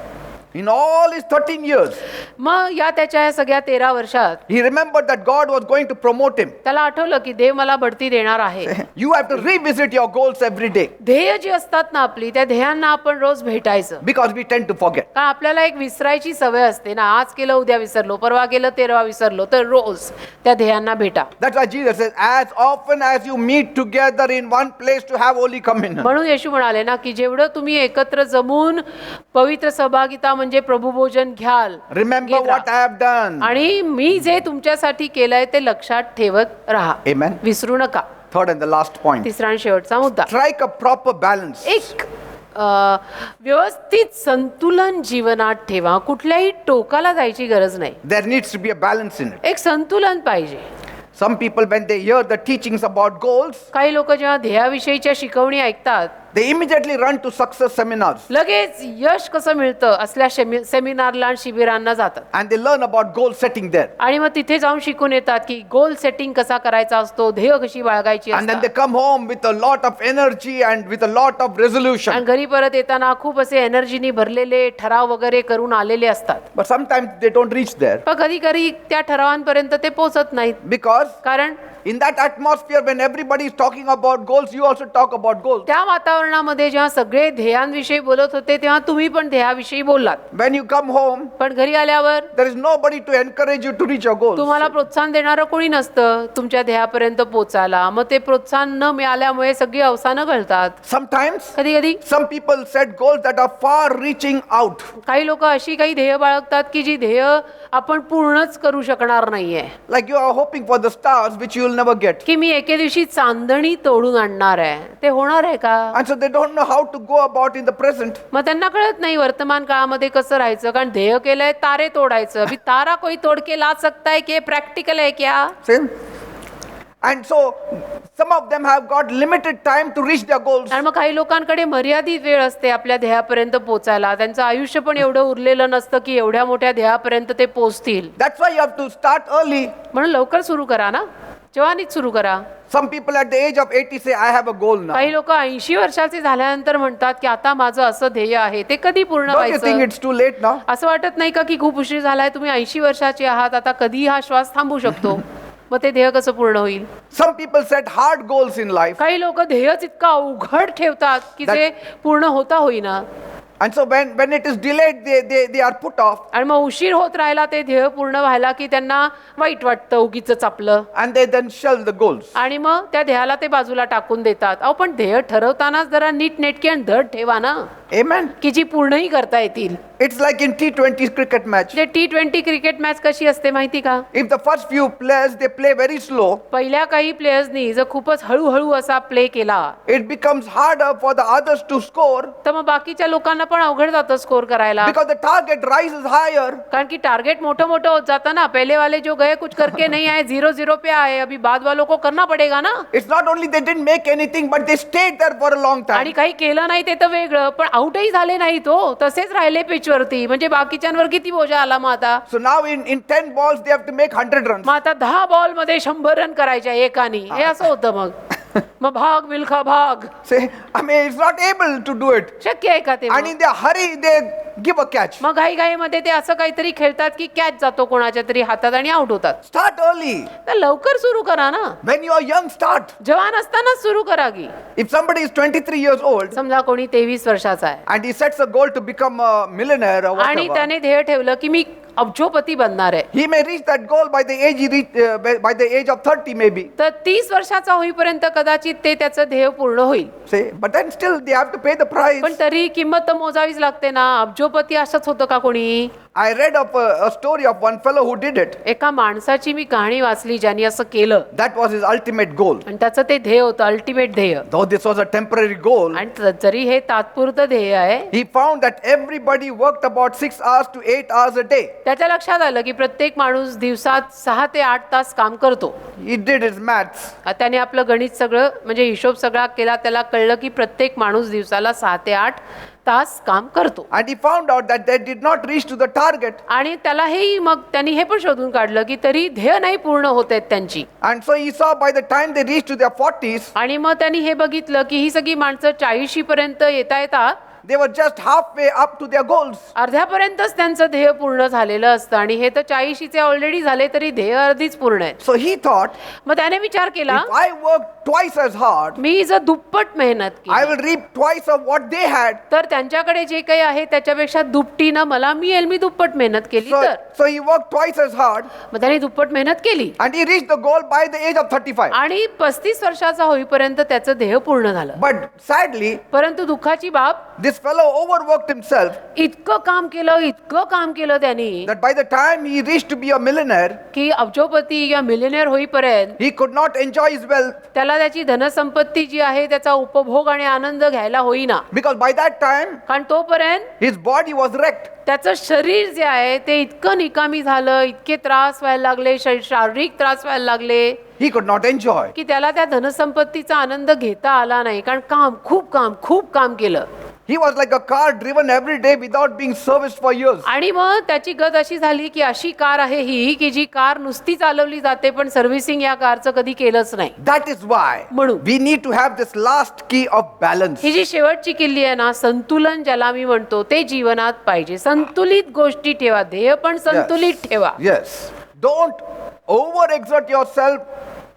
In all his 13 years, मग या त्याच्या या सगळ्या 13 वर्षात he remembered that God was going to promote him. त्याला आठवलं की देव मला बढती देणार आहे. You have to revisit your goals every day ध्येय जी असतात ना आपली, त्या ध्येयांना आपण रोज भेटायचं. because we tend to forget. का आपल्याला एक विसरायची सवय असते ना. आज केलं उद्या विसरलो, परवा केलं तेरवा विसरलो. तर रोज त्या ध्येयांना भेटा. That's why Jesus says, as often as you meet together in one place to have Holy Communion. म्हणून येशू म्हणाले ना की जेवढं तुम्ही एकत्र जमून पवित्र सहभागिता म्हणजे प्रभुभोजन घ्याल, Remember घेत राहा. what I have done. आणि मी जे तुमच्यासाठी केलंय ते लक्षात ठेवत राहा. Amen. विसरू नका. Third and the last point. तिसरा आणि शेवटचा मुद्दा, Strike a proper balance. एक व्यवस्थित संतुलन जीवनात ठेवा. कुठल्याही टोकाला जायची गरज नाही. There needs to be a balance in it. एक संतुलन पाहिजे. Some people, when they hear the teachings about goals, काही लोक जेव्हा ध्येयाविषयीच्या शिकवणी ऐकतात, they immediately run to success seminars लगेच यश कसं मिळतं असल्या सेमिनारला आणि शिबिरांना जातात and they learn about goal setting there. आणि मग तिथे जाऊन शिकून येतात की गोल सेटिंग कसा करायचा असतो, ध्येय कशी बाळगायची And then असतात. they come home with a lot of energy and with a lot of resolution. आणि घरी परत येताना खूप असे एनर्जीनी भरलेले ठराव वगैरे करून आलेले असतात. But sometimes they don't reach there पण कधी कधी त्या ठरावांपर्यंत ते पोहोचत नाहीत. because कारण in that atmosphere when everybody is talking about goals, you also talk about goals. त्या वातावरणामध्ये जेव्हा सगळे ध्येयांविषयी बोलत होते तेव्हा तुम्ही पण ध्येयाविषयी बोललात. When you come home, पण घरी आल्यावर there is nobody to encourage you to reach your goals. तुम्हाला प्रोत्साहन देणारं कोणी नसतं तुमच्या ध्येयापर्यंत पोहोचायला. मग ते प्रोत्साहन न मिळाल्यामुळे सगळी अवसानं घडतात. Sometimes कधी कधी some people set goals that are far reaching out. काही लोक अशी काही ध्येय बाळगतात की जी ध्येय आपण पूर्णच करू शकणार नाहीये. Like you are hoping for the stars which you will never get. की मी एके दिवशी चांदणी तोडून आणणार आहे, ते होणार आहे का? And so they don't know how to go about in the present. मग त्यांना कळत नाही वर्तमान काळामध्ये कसं राहायचं. कारण ध्येय केलंय तारे तोडायचं. अभी तारा कोई तोड के ला सकता है कि प्रॅक्टिकल आहे क्या? See? And so some of them have got limited time to reach their goals. आणि मग काही लोकांकडे मर्यादित वेळ असते आपल्या ध्येयापर्यंत पोहोचायला. त्यांचं आयुष्य पण एवढं उरलेलं नसतं की एवढ्या मोठ्या ध्येयापर्यंत ते पोहोचतील. That's why you have to start early. म्हणून लवकर सुरू करा ना, जवानीत सुरू करा. Some people at the age of 80 say, I have a goal now. काही लोक 80 वर्षाचे झाल्यानंतर म्हणतात की आता माझं असं ध्येय आहे. ते कधी पूर्ण Don't you think व्हायचं? it's too late now? असं वाटत नाही का की खूप उशीर झालाय, तुम्ही 80 वर्षाचे आहात, आता कधी हा श्वास थांबू शकतो? मग ते ध्येय कसं पूर्ण होईल? Some people set hard goals in life. काही लोक ध्येयच इतका अवघड ठेवतात की ते पूर्ण होता होईना. And so when it is delayed, they are put off. आणि मग उशीर होत राहिला ते ध्येय पूर्ण व्हायला की त्यांना वाईट वाटतं उगीच आपलं. And they then shelve the goals. आणि मग त्या ध्येयाला ते बाजूला टाकून देतात. अहो पण ध्येय ठरवतानाच जरा नीट नेटकी आणि धड ठेवा ना, Amen. की जी पूर्णही करता येतील. It's like in T20 cricket match. जे T20 क्रिकेट मॅच कशी असते माहिती का? If the first few players, they play very slow, पहिल्या काही प्लेयर्सनी जर खूपच हळूहळू असा प्ले केला it becomes harder for the others to score तर मग बाकीच्या लोकांना पण अवघड जातं स्कोर करायला. because the target rises higher. कारण की टारगेट मोठं मोठं होत जातं ना. पहले वाले जो गए कुछ करके नहीं आए, 0-0 पे आए, अभी बाद वालों को करना पडेगा ना. It's not only they didn't make anything, but they stayed there for a long आणि time. काही केलं नाही ते तर वेगळं, पण आउटही झाले नाही तो तसेच राहिले पिचवरती. म्हणजे बाकीच्यांवर किती बोजा आला मग आता. So now in 10 balls, they have to make 100 runs. मग आता 10 बॉल मध्ये 100 रन करायच्या एकानी. हे असं होतं मग. मग भाग मिल्खा भाग. Say, I mean, it's not able to do it. शक्य आहे का ते? And in their hurry, they give a catch. मग घाईघाईमध्ये ते असं काहीतरी खेळतात की कॅच जातो कोणाच्या तरी हातात आणि आउट होतात. Start early. तर लवकर सुरू करा ना. When you are young, start. जवान असतानाच सुरू करा की. If somebody is 23 years old समजा कोणी 23 वर्षाचा आहे and he sets a goal to become a millionaire or आणि whatever, त्याने ध्येय ठेवलं की मी अब्जोपती बनणार आहे. he may reach that goal by the age of 30 maybe. तर 30 वर्षाचा होईपर्यंत कदाचित ते त्याचं ध्येय पूर्ण होईल. Say, but then still they have to pay the price. पण तरी किंमत तर मोजावीच लागते ना. अब्जोपती असंच होतं का कोणी? I read of a story of one fellow who did it. एका माणसाची मी कहाणी वाचली ज्याने असं केलं That was his ultimate goal. आणि त्याचं ते ध्येय होतं अल्टिमेट ध्येय. Though this was a temporary goal, आणि जरी हे तात्पुरतं ध्येय आहे, he found that everybody worked about 6 hours to 8 hours a day. त्याच्या लक्षात आलं की प्रत्येक माणूस दिवसात 6 ते 8 तास काम करतो. He did his maths. त्याने आपलं गणित सगळं म्हणजे हिशोब सगळा केला. त्याला कळलं की प्रत्येक माणूस दिवसाला 6 ते 8 तास काम करतो. And he found out that they did not reach to the target. आणि त्याला हे मग त्यांनी हे पण शोधून काढलं की तरी ध्येय नाही पूर्ण होत आहेत त्यांची. And so he saw by the time they reached to their 40s, आणि मग त्यांनी हे बघितलं की ही सगळी माणसं 40 पर्यंत येता they were just halfway up to their goals. अर्ध्यापर्यंतच त्यांचं ध्येय पूर्ण झालेलं असतं. आणि हे तर 40चे ऑलरेडी झाले तरी ध्येय अर्धीच पूर्ण आहे. So he thought, मग त्याने विचार केला if I work twice as hard, मी जर दुप्पट मेहनत I केली will reap twice of what they had. तर त्यांच्याकडे जे काही आहे त्याच्यापेक्षा दुपटीनं मला मिळेल. मी दुप्पट मेहनत केली तर. So he worked twice as hard मग त्याने दुप्पट मेहनत केली and he reached the goal by the age of 35. आणि 35 वर्षाचा होईपर्यंत त्याचं ध्येय पूर्ण झालं. But sadly, परंतु दुःखाची बाब, this fellow overworked himself इतकं काम केलं त्यांनी that by the time he reached to be a millionaire, की अब्जोपती या मिलियनेअर होईपर्यंत he could not enjoy his wealth त्याला त्याची धनसंपत्ती जी आहे त्याचा उपभोग आणि आनंद घ्यायला होईना. because by that time कारण तोपर्यंत his body was wrecked. त्याचं शरीर जे आहे ते इतकं निकामी झालं, इतके त्रास व्हायला लागले, शारीरिक त्रास व्हायला लागले he could not enjoy. की त्याला त्या धनसंपत्तीचा आनंद घेता आला नाही, कारण खूप काम केलं. He was like a car driven every day without being serviced for years. आणि मग त्याची गत अशी झाली की अशी कार आहे ही की जी कार नुसती चालवली जाते पण सर्व्हिसिंग या कारचं कधी केलंच नाही. That is why म्हणून. we need to have this last key of balance. ही जी शेवटची किल्ली आहे ना, संतुलन ज्याला मी म्हणतो, ते जीवनात पाहिजे. संतुलित गोष्टी ठेवा, ध्येय पण संतुलित ठेवा. Yes. Don't overexert yourself,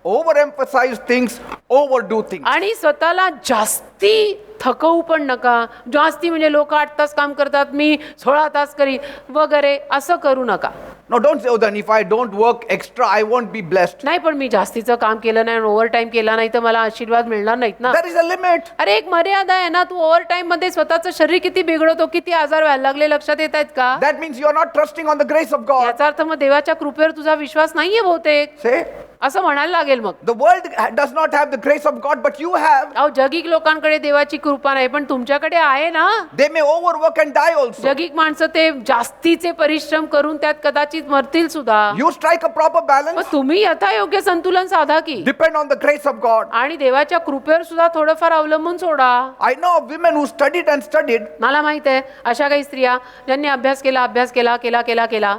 overemphasize things, overdo things. आणि स्वतःला जास्ती थकवू पण नका. जास्ती म्हणजे लोक 8 तास काम करतात, मी 16 तास करी वगैरे, असं करू नका. No, don't say, oh, then if I don't work extra, I won't be blessed. नाही, पण मी जास्तीचं काम केलं नाही, ओव्हर टाइम केला नाही तर मला आशीर्वाद मिळणार नाहीत ना. There is a limit. अरे एक मर्यादा आहे ना. तू ओव्हर टाइम मध्ये स्वतःचं शरीर किती बिघडवतो, किती आजार व्हायला लागले, लक्षात येत आहेत का? That means you are not trusting on the grace of God. याचा अर्थ मग देवाच्या कृपेवर तुझा विश्वास नाहीये बहुतेक, Say, असं म्हणायला लागेल मग. the world does not have the grace of God, but you have. अहो, जगिक लोकांकडे देवाची कृपा नाही, पण तुमच्याकडे आहे ना. They may overwork and die also. जगिक माणसं ते जास्तीचे परिश्रम करून त्यात कदाचित मरतील सुद्धा. You strike a proper balance. मग तुम्ही यथायोग्य संतुलन साधा की, Depend on the grace of God. आणि देवाच्या कृपेवर सुद्धा थोडंफार अवलंबून सोडा. I know of women who studied and studied, मला माहित आहे अशा काही स्त्रिया ज्यांनी अभ्यास केला,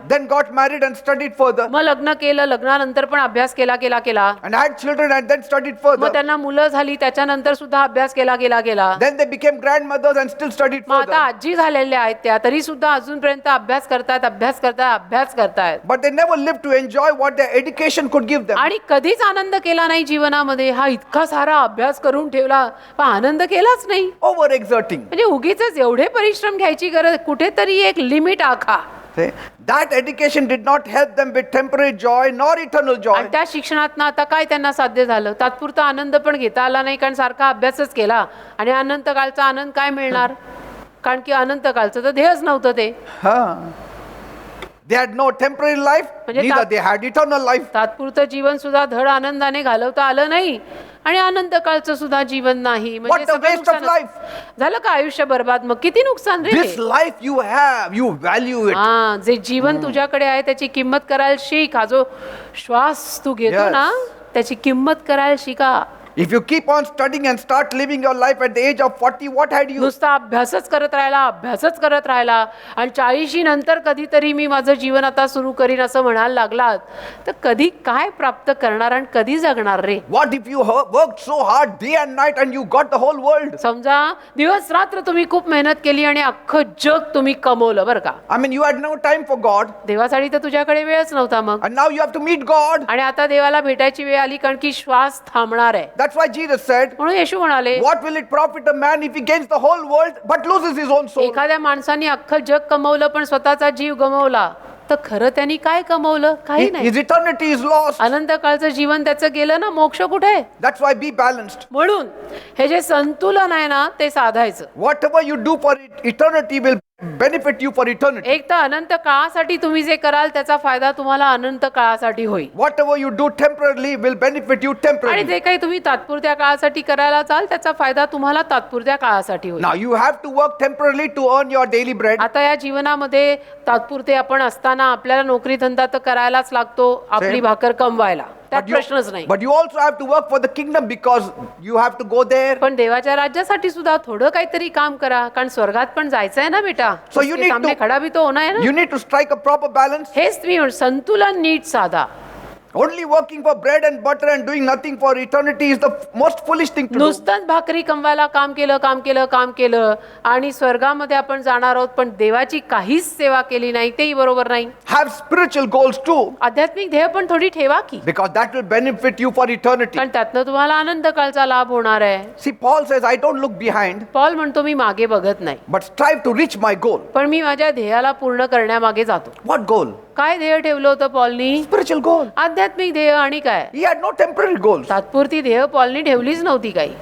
then got married and studied further, मग लग्न केलं, लग्नानंतर पण अभ्यास केला, and had children and then studied मग further. त्यांना मुलं झाली, त्याच्यानंतर सुद्धा अभ्यास केला. Then they became grandmothers and still studied मग आता further. आजी झालेल्या आहेत त्या, तरी सुद्धा अजूनपर्यंत अभ्यास करतायत. But they never lived to enjoy what their education could give them. आणि कधीच आनंद केला नाही जीवनामध्ये. हा इतका सारा अभ्यास करून ठेवला पण आनंद केलाच नाही. Overexerting. म्हणजे उगीच एवढे परिश्रम घ्यायची गरज, कुठेतरी एक लिमिट आखा. See, that education did not help them with temporary joy nor eternal joy. आणि त्या शिक्षणात आता काय त्यांना साध्य झालं? तात्पुरता आनंद पण घेता आला नाही, कारण सारखा अभ्यासच केला. आणि अनंत काळचा आनंद काय मिळणार? कारण की अनंत काळचं तर ध्येयच नव्हतं ते. They had no temporary life, म्हणजे neither they had eternal life. तात्पुरतं जीवन सुद्धा धड आनंदाने घालवता आलं नाही, आणि अनंत काळचं सुद्धा जीवन नाही. What a सगळं waste of नुकसानच. life. झालं का आयुष्य बर्बाद? मग किती नुकसान रे This ते. life you have, you value it. हा, जे जीवन तुझ्याकडे आहे त्याची किंमत करायला शिक. हा जो श्वास तू घेतो Yes. ना, त्याची किंमत करायला शिका. If you keep on studying and start living your life at the age of 40, what had you? नुसता अभ्यासच करत राहिला आणि 40 नंतर कधीतरी मी माझं जीवन आता सुरू करीन असं म्हणायला लागलात तर कधी काय प्राप्त करणार आणि कधी जगणार रे? What if you worked so hard day and night and you got the whole world? समजा दिवस रात्र तुम्ही खूप मेहनत केली आणि अख्खं जग तुम्ही कमवलं, बरं का? I mean, you had no time for God, देवासाठी तर तुझ्याकडे वेळच नव्हता मग. and now you have to meet God. आणि आता देवाला भेटायची वेळ आली, कारण की श्वास थांबणार आहे. That's why Jesus said, म्हणून येशू म्हणाले, what will it profit a man if he gains the whole world but loses his own soul? एखाद्या माणसाने अख्खं जग कमवलं पण स्वतःचा जीव गमावला तर खरं त्यांनी काय कमवलं? काही नाही. His eternity is lost. अनंत काळचं जीवन त्याचं गेलं ना, मोक्ष कुठे? That's why be balanced. म्हणून हे जे संतुलन आहे ना, ते साधायचं. Whatever you do for eternity will benefit you for eternity. एक तर अनंत काळासाठी तुम्ही जे कराल त्याचा फायदा तुम्हाला अनंत काळासाठी होईल, Whatever you do temporarily will benefit you आणि temporarily. जे काही तुम्ही तात्पुरत्या काळासाठी करायला चाल त्याचा फायदा तुम्हाला तात्पुरत्या काळासाठी होईल. Now you have to work temporarily to earn your daily bread. आता या जीवनामध्ये तात्पुरते आपण असताना आपल्याला नोकरी धंदा तर करायलाच लागतो आपली भाकर कमवायला, त्यात प्रश्नच नाही. But you also have to work for the kingdom because you have to go there. पण देवाच्या राज्यासाठी सुद्धा थोडं काहीतरी काम करा, कारण स्वर्गात पण जायचंय ना बेटा. So you need सामने to- खडा भी तो होना है ना. You need to strike a proper balance. हेच तुम्ही संतुलन नीट साधा. Only working for bread and butter and doing nothing for eternity is the most foolish thing to do. नुसतंच भाकरी कमवायला काम केलं आणि स्वर्गामध्ये आपण जाणार आहोत पण देवाची काहीच सेवा केली नाही, तेही बरोबर नाही. Have spiritual goals too, आध्यात्मिक ध्येय पण थोडी ठेवा की, because that will benefit you for eternity. कारण त्यातनं तुम्हाला आनंद काळचा लाभ होणार आहे. See, Paul says, I don't look behind, Paul म्हणतो मी मागे बघत नाही, but strive to reach my goal. पण मी माझ्या ध्येयाला पूर्ण करण्यामागे जातो. What goal? काय ध्येय ठेवलं होतं पॉलनी? Spiritual goal. आध्यात्मिक ध्येय. आणि काय? He had no temporary goals. तात्पुरती ध्येय पॉलनी ठेवलीच नव्हती काही.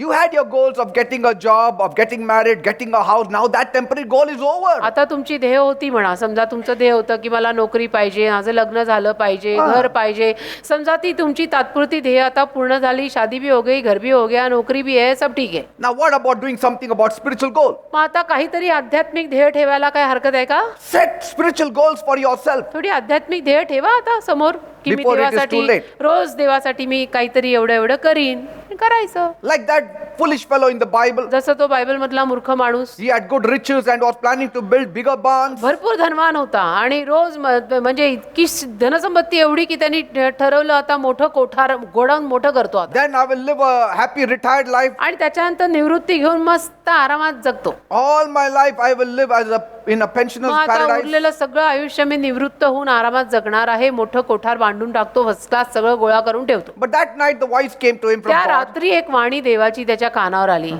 You had your goals of getting a job, of getting married, getting a house. Now that temporary goal is over. आता तुमची ध्येय होती म्हणा, समजा तुमचं ध्येय होतं की मला नोकरी पाहिजे, माझं लग्न झालं पाहिजे, घर पाहिजे. समजा ती तुमची तात्पुरती ध्येय आता पूर्ण झाली, शादी भी हो गई, घर भी हो गया, नोकरी भी है, सब ठीक आहे. Now what about doing something about spiritual goal? मग आता काहीतरी आध्यात्मिक ध्येय ठेवायला काय हरकत आहे का? Set spiritual goals for yourself. थोडी आध्यात्मिक ध्येय ठेवा आता समोर की मी Before it is देवासाठी too late. रोज देवासाठी मी काहीतरी एवढं एवढं करीन, करायचं. Like that foolish fellow in the Bible. जसं तो बायबल मधला मूर्ख माणूस He had good riches and was planning to build bigger barns. भरपूर धनवान होता आणि रोज म्हणजे इतकी धनसंपत्ती एवढी की त्यांनी ठरवलं आता मोठं कोठार गोडाऊन मोठं करतो आता. Then I will live a happy retired life. आणि त्याच्यानंतर निवृत्ती घेऊन मस्त आरामात जगतो. All my life I will live as in a मग pensioner's आता paradise. उरलेलं सगळं आयुष्य मी निवृत्त होऊन आरामात जगणार आहे, मोठं कोठार बांधून टाकतो, फर्स्ट क्लास सगळं गोळा करून ठेवतो. But that night the voice came to him from त्या God. रात्री एक वाणी देवाची त्याच्या कानावर आली.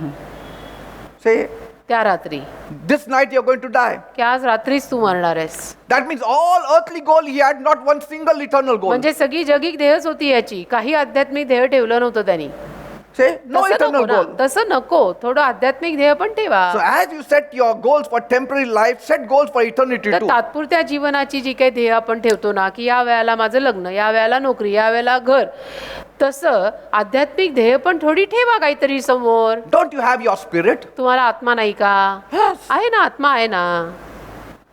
Say, त्या रात्री this night you're going to die. की आज रात्रीच तू मरणार आहेस. That means all earthly goal he had, not one single eternal goal. म्हणजे सगळी जगिक ध्येयच होती याची, काही आध्यात्मिक ध्येय ठेवलं नव्हतं त्यांनी. Say, no तसं eternal नको ना, goal. तसं नको, थोडं आध्यात्मिक ध्येय पण ठेवा. So as you set your goals for temporary life, set goals for eternity तर too. तात्पुरत्या जीवनाची जी काही ध्येय आपण ठेवतो ना, की या वेळेला माझं लग्न, या वेळेला नोकरी, या वेळेला घर, तसं आध्यात्मिक ध्येय पण थोडी ठेवा काहीतरी समोर. Don't you have your spirit? तुम्हाला आत्मा नाही का? आहे ना, आत्मा आहे ना.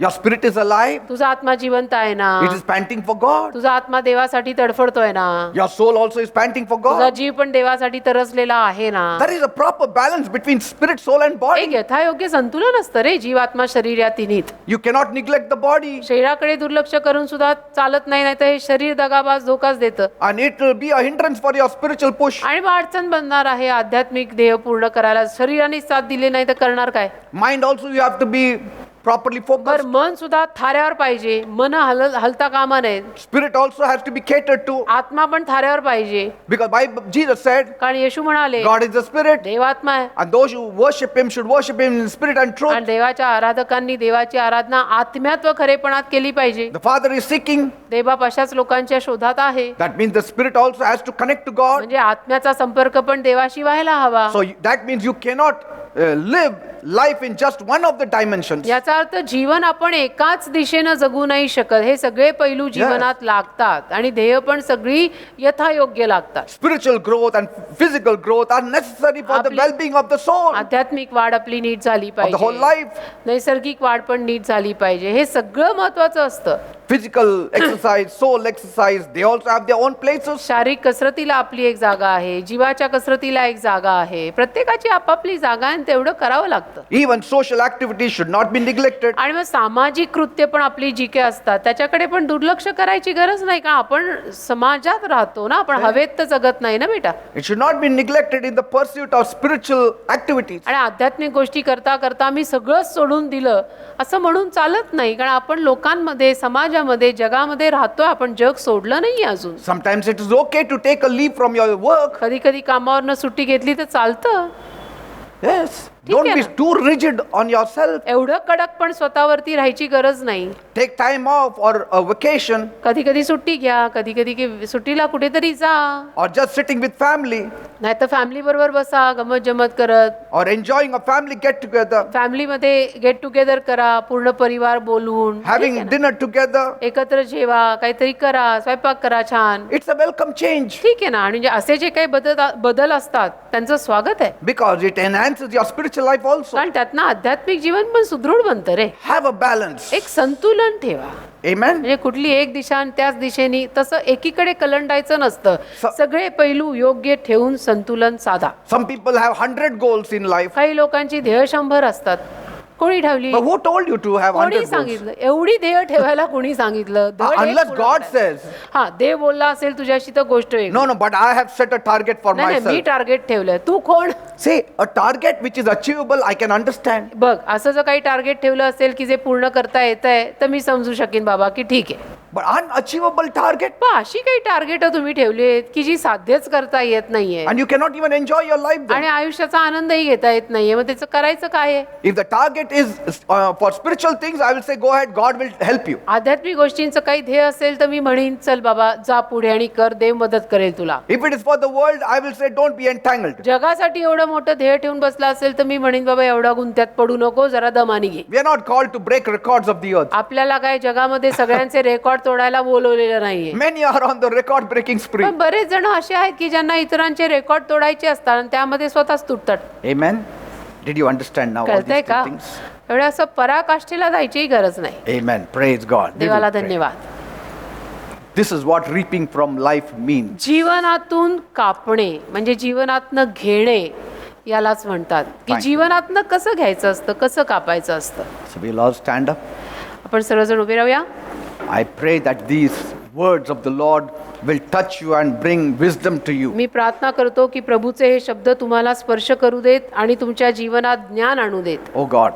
Your spirit is alive. तुझा आत्मा जिवंत आहे ना. It is panting for God. तुझा आत्मा देवासाठी तडफडतोय ना. Your soul also is panting for तुझा God. जीव पण देवासाठी तरसलेला आहे ना. There is a proper balance between spirit, soul and एक body. यथायोग्य संतुलन असतं रे जीव आत्मा शरीर या तिन्हीत. You cannot neglect the body. शरीराकडे दुर्लक्ष करून सुद्धा चालत नाही, नाही तर हे शरीर दगाबाज धोकाच देतं. And it will be a hindrance for your spiritual push. आणि मग अडचण बनणार आहे आध्यात्मिक ध्येय पूर्ण करायला. शरीराने साथ दिले नाही तर करणार काय? Mind also you have to be properly बर focused. मन सुद्धा थाऱ्यावर पाहिजे, मन हलता कामा नये. Spirit also has to be catered to. आत्मा पण थाऱ्यावर पाहिजे, Because Jesus said, कारण येशू म्हणाले God is the spirit. देव आत्मा आहे. And those who worship him should worship him in spirit and truth. आणि देवाच्या आराधकांनी देवाची आराधना आत्म्यात व खरेपणात केली पाहिजे. The Father is seeking. देवबाप अशाच लोकांच्या शोधात आहे. That means the spirit also has to connect to God. म्हणजे आत्म्याचा संपर्क पण देवाशी व्हायला हवा. So that means you cannot live life in just one of the dimensions. याचा अर्थ जीवन आपण एकाच दिशेनं जगू नाही शकत. हे सगळे पैलू जीवनात लागतात आणि ध्येय पण सगळी यथायोग्य लागतात. Spiritual growth and physical growth are necessary for the आपली- well-being of the soul, आध्यात्मिक वाढ आपली नीट झाली of the whole पाहिजे, life. नैसर्गिक वाढ पण नीट झाली पाहिजे. हे सगळं महत्वाचं असतं. Physical exercise, soul exercise, they also have their own places. शारीरिक कसरतीला आपली एक जागा आहे, जीवाच्या कसरतीला एक जागा आहे. प्रत्येकाची आपापली जागा आहे आणि तेवढं करावं लागतं. Even social activities should not be neglected. आणि मग सामाजिक कृत्य पण आपली जी काही असतात त्याच्याकडे पण दुर्लक्ष करायची गरज नाही का? आपण समाजात राहतो ना, आपण हवेत तर जगत नाही ना बेटा. It should not be neglected in the pursuit of spiritual activities. आणि आध्यात्मिक गोष्टी करता करता मी सगळंच सोडून दिलं असं म्हणून चालत नाही. कारण आपण लोकांमध्ये, समाजामध्ये, जगामध्ये राहतोय. आपण जग सोडलं नाही अजून. Sometimes it is okay to take a leave from your work. कधी कधी कामावरनं सुट्टी घेतली तर चालतं. Yes. ठीक Don't आहे be ना. too rigid on yourself. एवढं कडक पण स्वतःवरती राहायची गरज नाही. Take time off or a vacation कधी कधी सुट्टी घ्या, कधी कधी सुट्टीला कुठेतरी जा, or just sitting with family नाही तर फॅमिली बरोबर बसा गमत जमत करत. or enjoying a family get together, फॅमिलीमध्ये गेट टुगेदर करा, पूर्ण परिवार बोलून. ठीक having आहे ना? dinner together. एकत्र जेवा, काहीतरी करा, स्वयंपाक करा छान. It's a welcome change ठीक आहे ना. आणि असे जे काही बदल असतात त्यांचं स्वागत आहे. because it enhances your spiritual life also. कारण त्यातनं आध्यात्मिक जीवन पण सुदृढ बनतं रे. Have a balance. एक संतुलन ठेवा. Amen. म्हणजे कुठली एक दिशा आणि त्याच दिशेने तसं एकीकडे कलंडायचं नसतं. स- सगळे पैलू योग्य ठेवून संतुलन साधा. Some people have 100 goals in life. काही लोकांची ध्येय 100 असतात. कोणी ठेवली? But who told you to have कोणी 100 goals? सांगितलं? एवढी ध्येय ठेवायला कोणी सांगितलं? धड एक Unless पूर्ण God करायचं. says. हा, देव बोलला असेल तुझ्याशी तर गोष्ट एक. No, but I have set a target for नाही नाही, मी myself. टार्गेट ठेवलंय. तू कोण? See, a target which is achievable, I can understand. बघ, असं जर काही टार्गेट ठेवलं असेल की जे पूर्ण करता येत आहे तर मी समजू शकेन बाबा की ठीक आहे. But unachievable target, पण अशी काही टार्गेट तुम्ही ठेवली आहेत की जी साध्यच करता येत नाहीये and you cannot even enjoy your life then. आणि आयुष्याचा आनंदही घेता येत नाहीये, मग त्याचं करायचं काय आहे? If the target is for spiritual things, I will say go ahead, God will help you. आध्यात्मिक गोष्टींचं काही ध्येय असेल तर मी म्हणेन चल बाबा जा पुढे आणि कर, देव मदत करेल तुला. If it is for the world, I will say don't be entangled. जगासाठी एवढं मोठं ध्येय ठेवून बसला असेल तर मी म्हणेन बाबा एवढा गुंत्यात पडू नको, जरा दमानी घे. We are not called to break records of the earth. आपल्याला काय जगामध्ये सगळ्यांचे रेकॉर्ड तोडायला बोलवलेलं नाहीये. Many are on the record breaking spree. पण बरेच जण असे आहेत की ज्यांना इतरांचे रेकॉर्ड तोडायचे असतात आणि त्यामध्ये स्वतःच तुटतात. Amen. Did you understand now all कळतंय these का? two things? एवढ्या असं पराकाष्ठेला जायचीही गरज नाही. Amen. Praise God. We देवाला will pray. धन्यवाद. This is what reaping from life means. जीवनातून कापणे म्हणजे जीवनातनं घेणे यालाच म्हणतात की Thank you. जीवनातनं कसं घ्यायचं असतं, कसं कापायचं असतं. So we'll all stand up. आपण सर्वजण उभे राहूया. I pray that these words of the Lord will touch you and bring wisdom to you. मी प्रार्थना करतो की प्रभूचे हे शब्द तुम्हाला स्पर्श करू देत आणि तुमच्या जीवनात ज्ञान आणू देत. Oh God,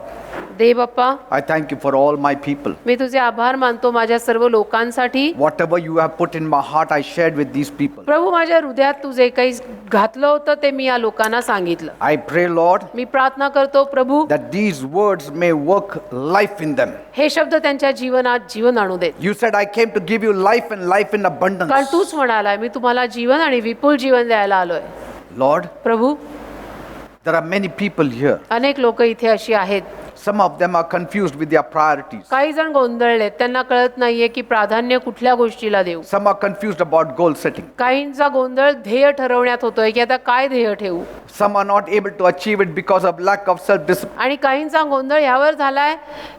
they Bappa, I thank you for all my people. मी तुझे आभार मानतो माझ्या सर्व लोकांसाठी. Whatever you have put in my heart, I shared with these people. प्रभू, माझ्या हृदयात तू जे काही घातलं होतं ते मी या लोकांना सांगितलं. I pray, Lord, मी प्रार्थना करतो प्रभू, that these words may work life in them. हे शब्द त्यांच्या जीवनात जीवन आणू देत. You said, I came to give you life and life in abundance. कारण तूच म्हणालाय मी तुम्हाला जीवन आणि विपुल जीवन द्यायला आलोय. Lord, Prabhu, there are many people here. अनेक लोक इथे अशी आहेत. Some of them are confused with their priorities. काही जण गोंधळलेत, त्यांना कळत नाहीये की प्राधान्य कुठल्या गोष्टीला देऊ. Some are confused about goal setting. काहींचा गोंधळ ध्येय ठरवण्यात होतोय की आता काय ध्येय ठेवू. Some are not able to achieve it because of lack of self-discipline. आणि काहींचा गोंधळ ह्यावर झालाय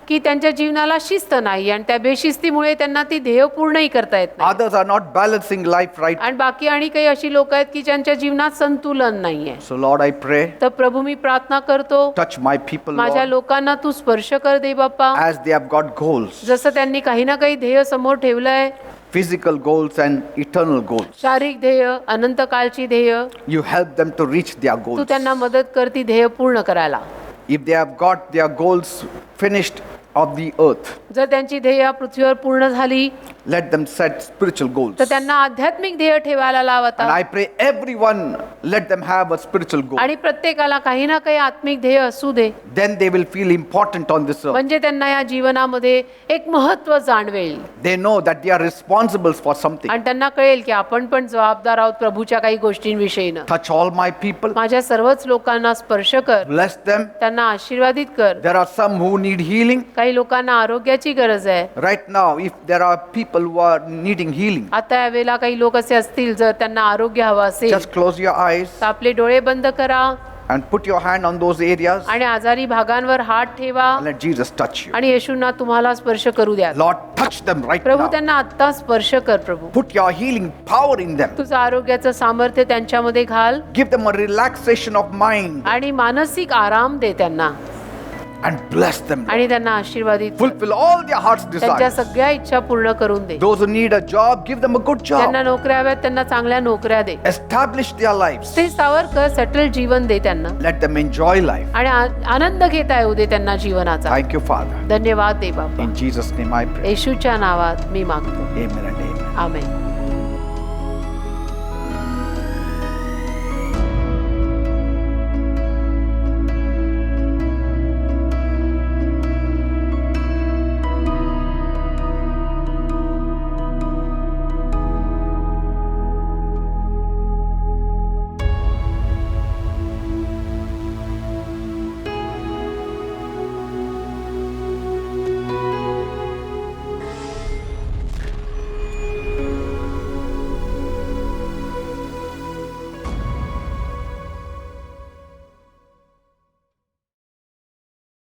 की त्यांच्या जीवनाला शिस्त नाही आणि त्या बेशिस्तीमुळे त्यांना ती ध्येय पूर्णही करता येत नाही. Others are not balancing life right. आणि बाकी आणि काही अशी लोक आहेत की ज्यांच्या जीवनात संतुलन नाहीये. So Lord, I pray, तर प्रभू, मी प्रार्थना करतो touch my people, माझ्या Lord, लोकांना तू स्पर्श कर दे बाप्पा. as they have got goals, जसं त्यांनी काही ना काही ध्येय समोर ठेवलंय, physical goals and eternal goals. शारीरिक ध्येय, अनंत कालची ध्येय, You help them to reach their Tu goals. त्यांना मदत कर ती ध्येय पूर्ण करायला. If they have got their goals finished of the earth, जर त्यांची ध्येय पृथ्वीवर पूर्ण झाली let them set spiritual goals. तर त्यांना आध्यात्मिक ध्येय ठेवायला And लावता. I pray everyone, let them have a spiritual goal. आणि प्रत्येकाला काही ना काही आत्मिक ध्येय असू दे, Then they will feel important on this earth. म्हणजे त्यांना या जीवनामध्ये एक महत्त्व जाणवेल They know that they are responsible for something. आणि त्यांना कळेल की आपण पण जबाबदार आहोत प्रभूच्या काही गोष्टींविषयीनं. Touch all my people. माझ्या सर्वच लोकांना स्पर्श कर, Bless them. त्यांना आशीर्वादित कर. There are some who need healing. काही लोकांना आरोग्याची गरज आहे. Right now, if there are people who are needing healing, आता यावेळेला काही लोक असे असतील जर त्यांना आरोग्य हवं असेल just close your eyes तर आपले डोळे बंद करा and put your hand on those areas आणि आजारी भागांवर हात ठेवा and let Jesus touch you. आणि येशूंना तुम्हाला स्पर्श करू द्या. Lord, touch them right प्रभू, now. त्यांना आत्ता स्पर्श कर प्रभू. Put your healing power in them. तुझं आरोग्याचं सामर्थ्य त्यांच्यामध्ये घाल Give them a relaxation of mind आणि मानसिक आराम दे त्यांना and bless them. आणि त्यांना आशीर्वादित कर. Fulfill all their heart's त्यांच्या desires. सगळ्या इच्छा पूर्ण करून दे. Those who need a job, give them a good त्यांना job. नोकऱ्या हव्यात, त्यांना चांगल्या नोकऱ्या दे. Establish their lives. ते स्थावर कर, सेटल जीवन दे त्यांना Let them enjoy life. आणि आनंद घेता येऊ दे त्यांना जीवनाचा. Thank you, Father. धन्यवाद दे बाबा. In Jesus' name I pray. येशूच्या नावात मी मागतो. Amen and amen. आमेन.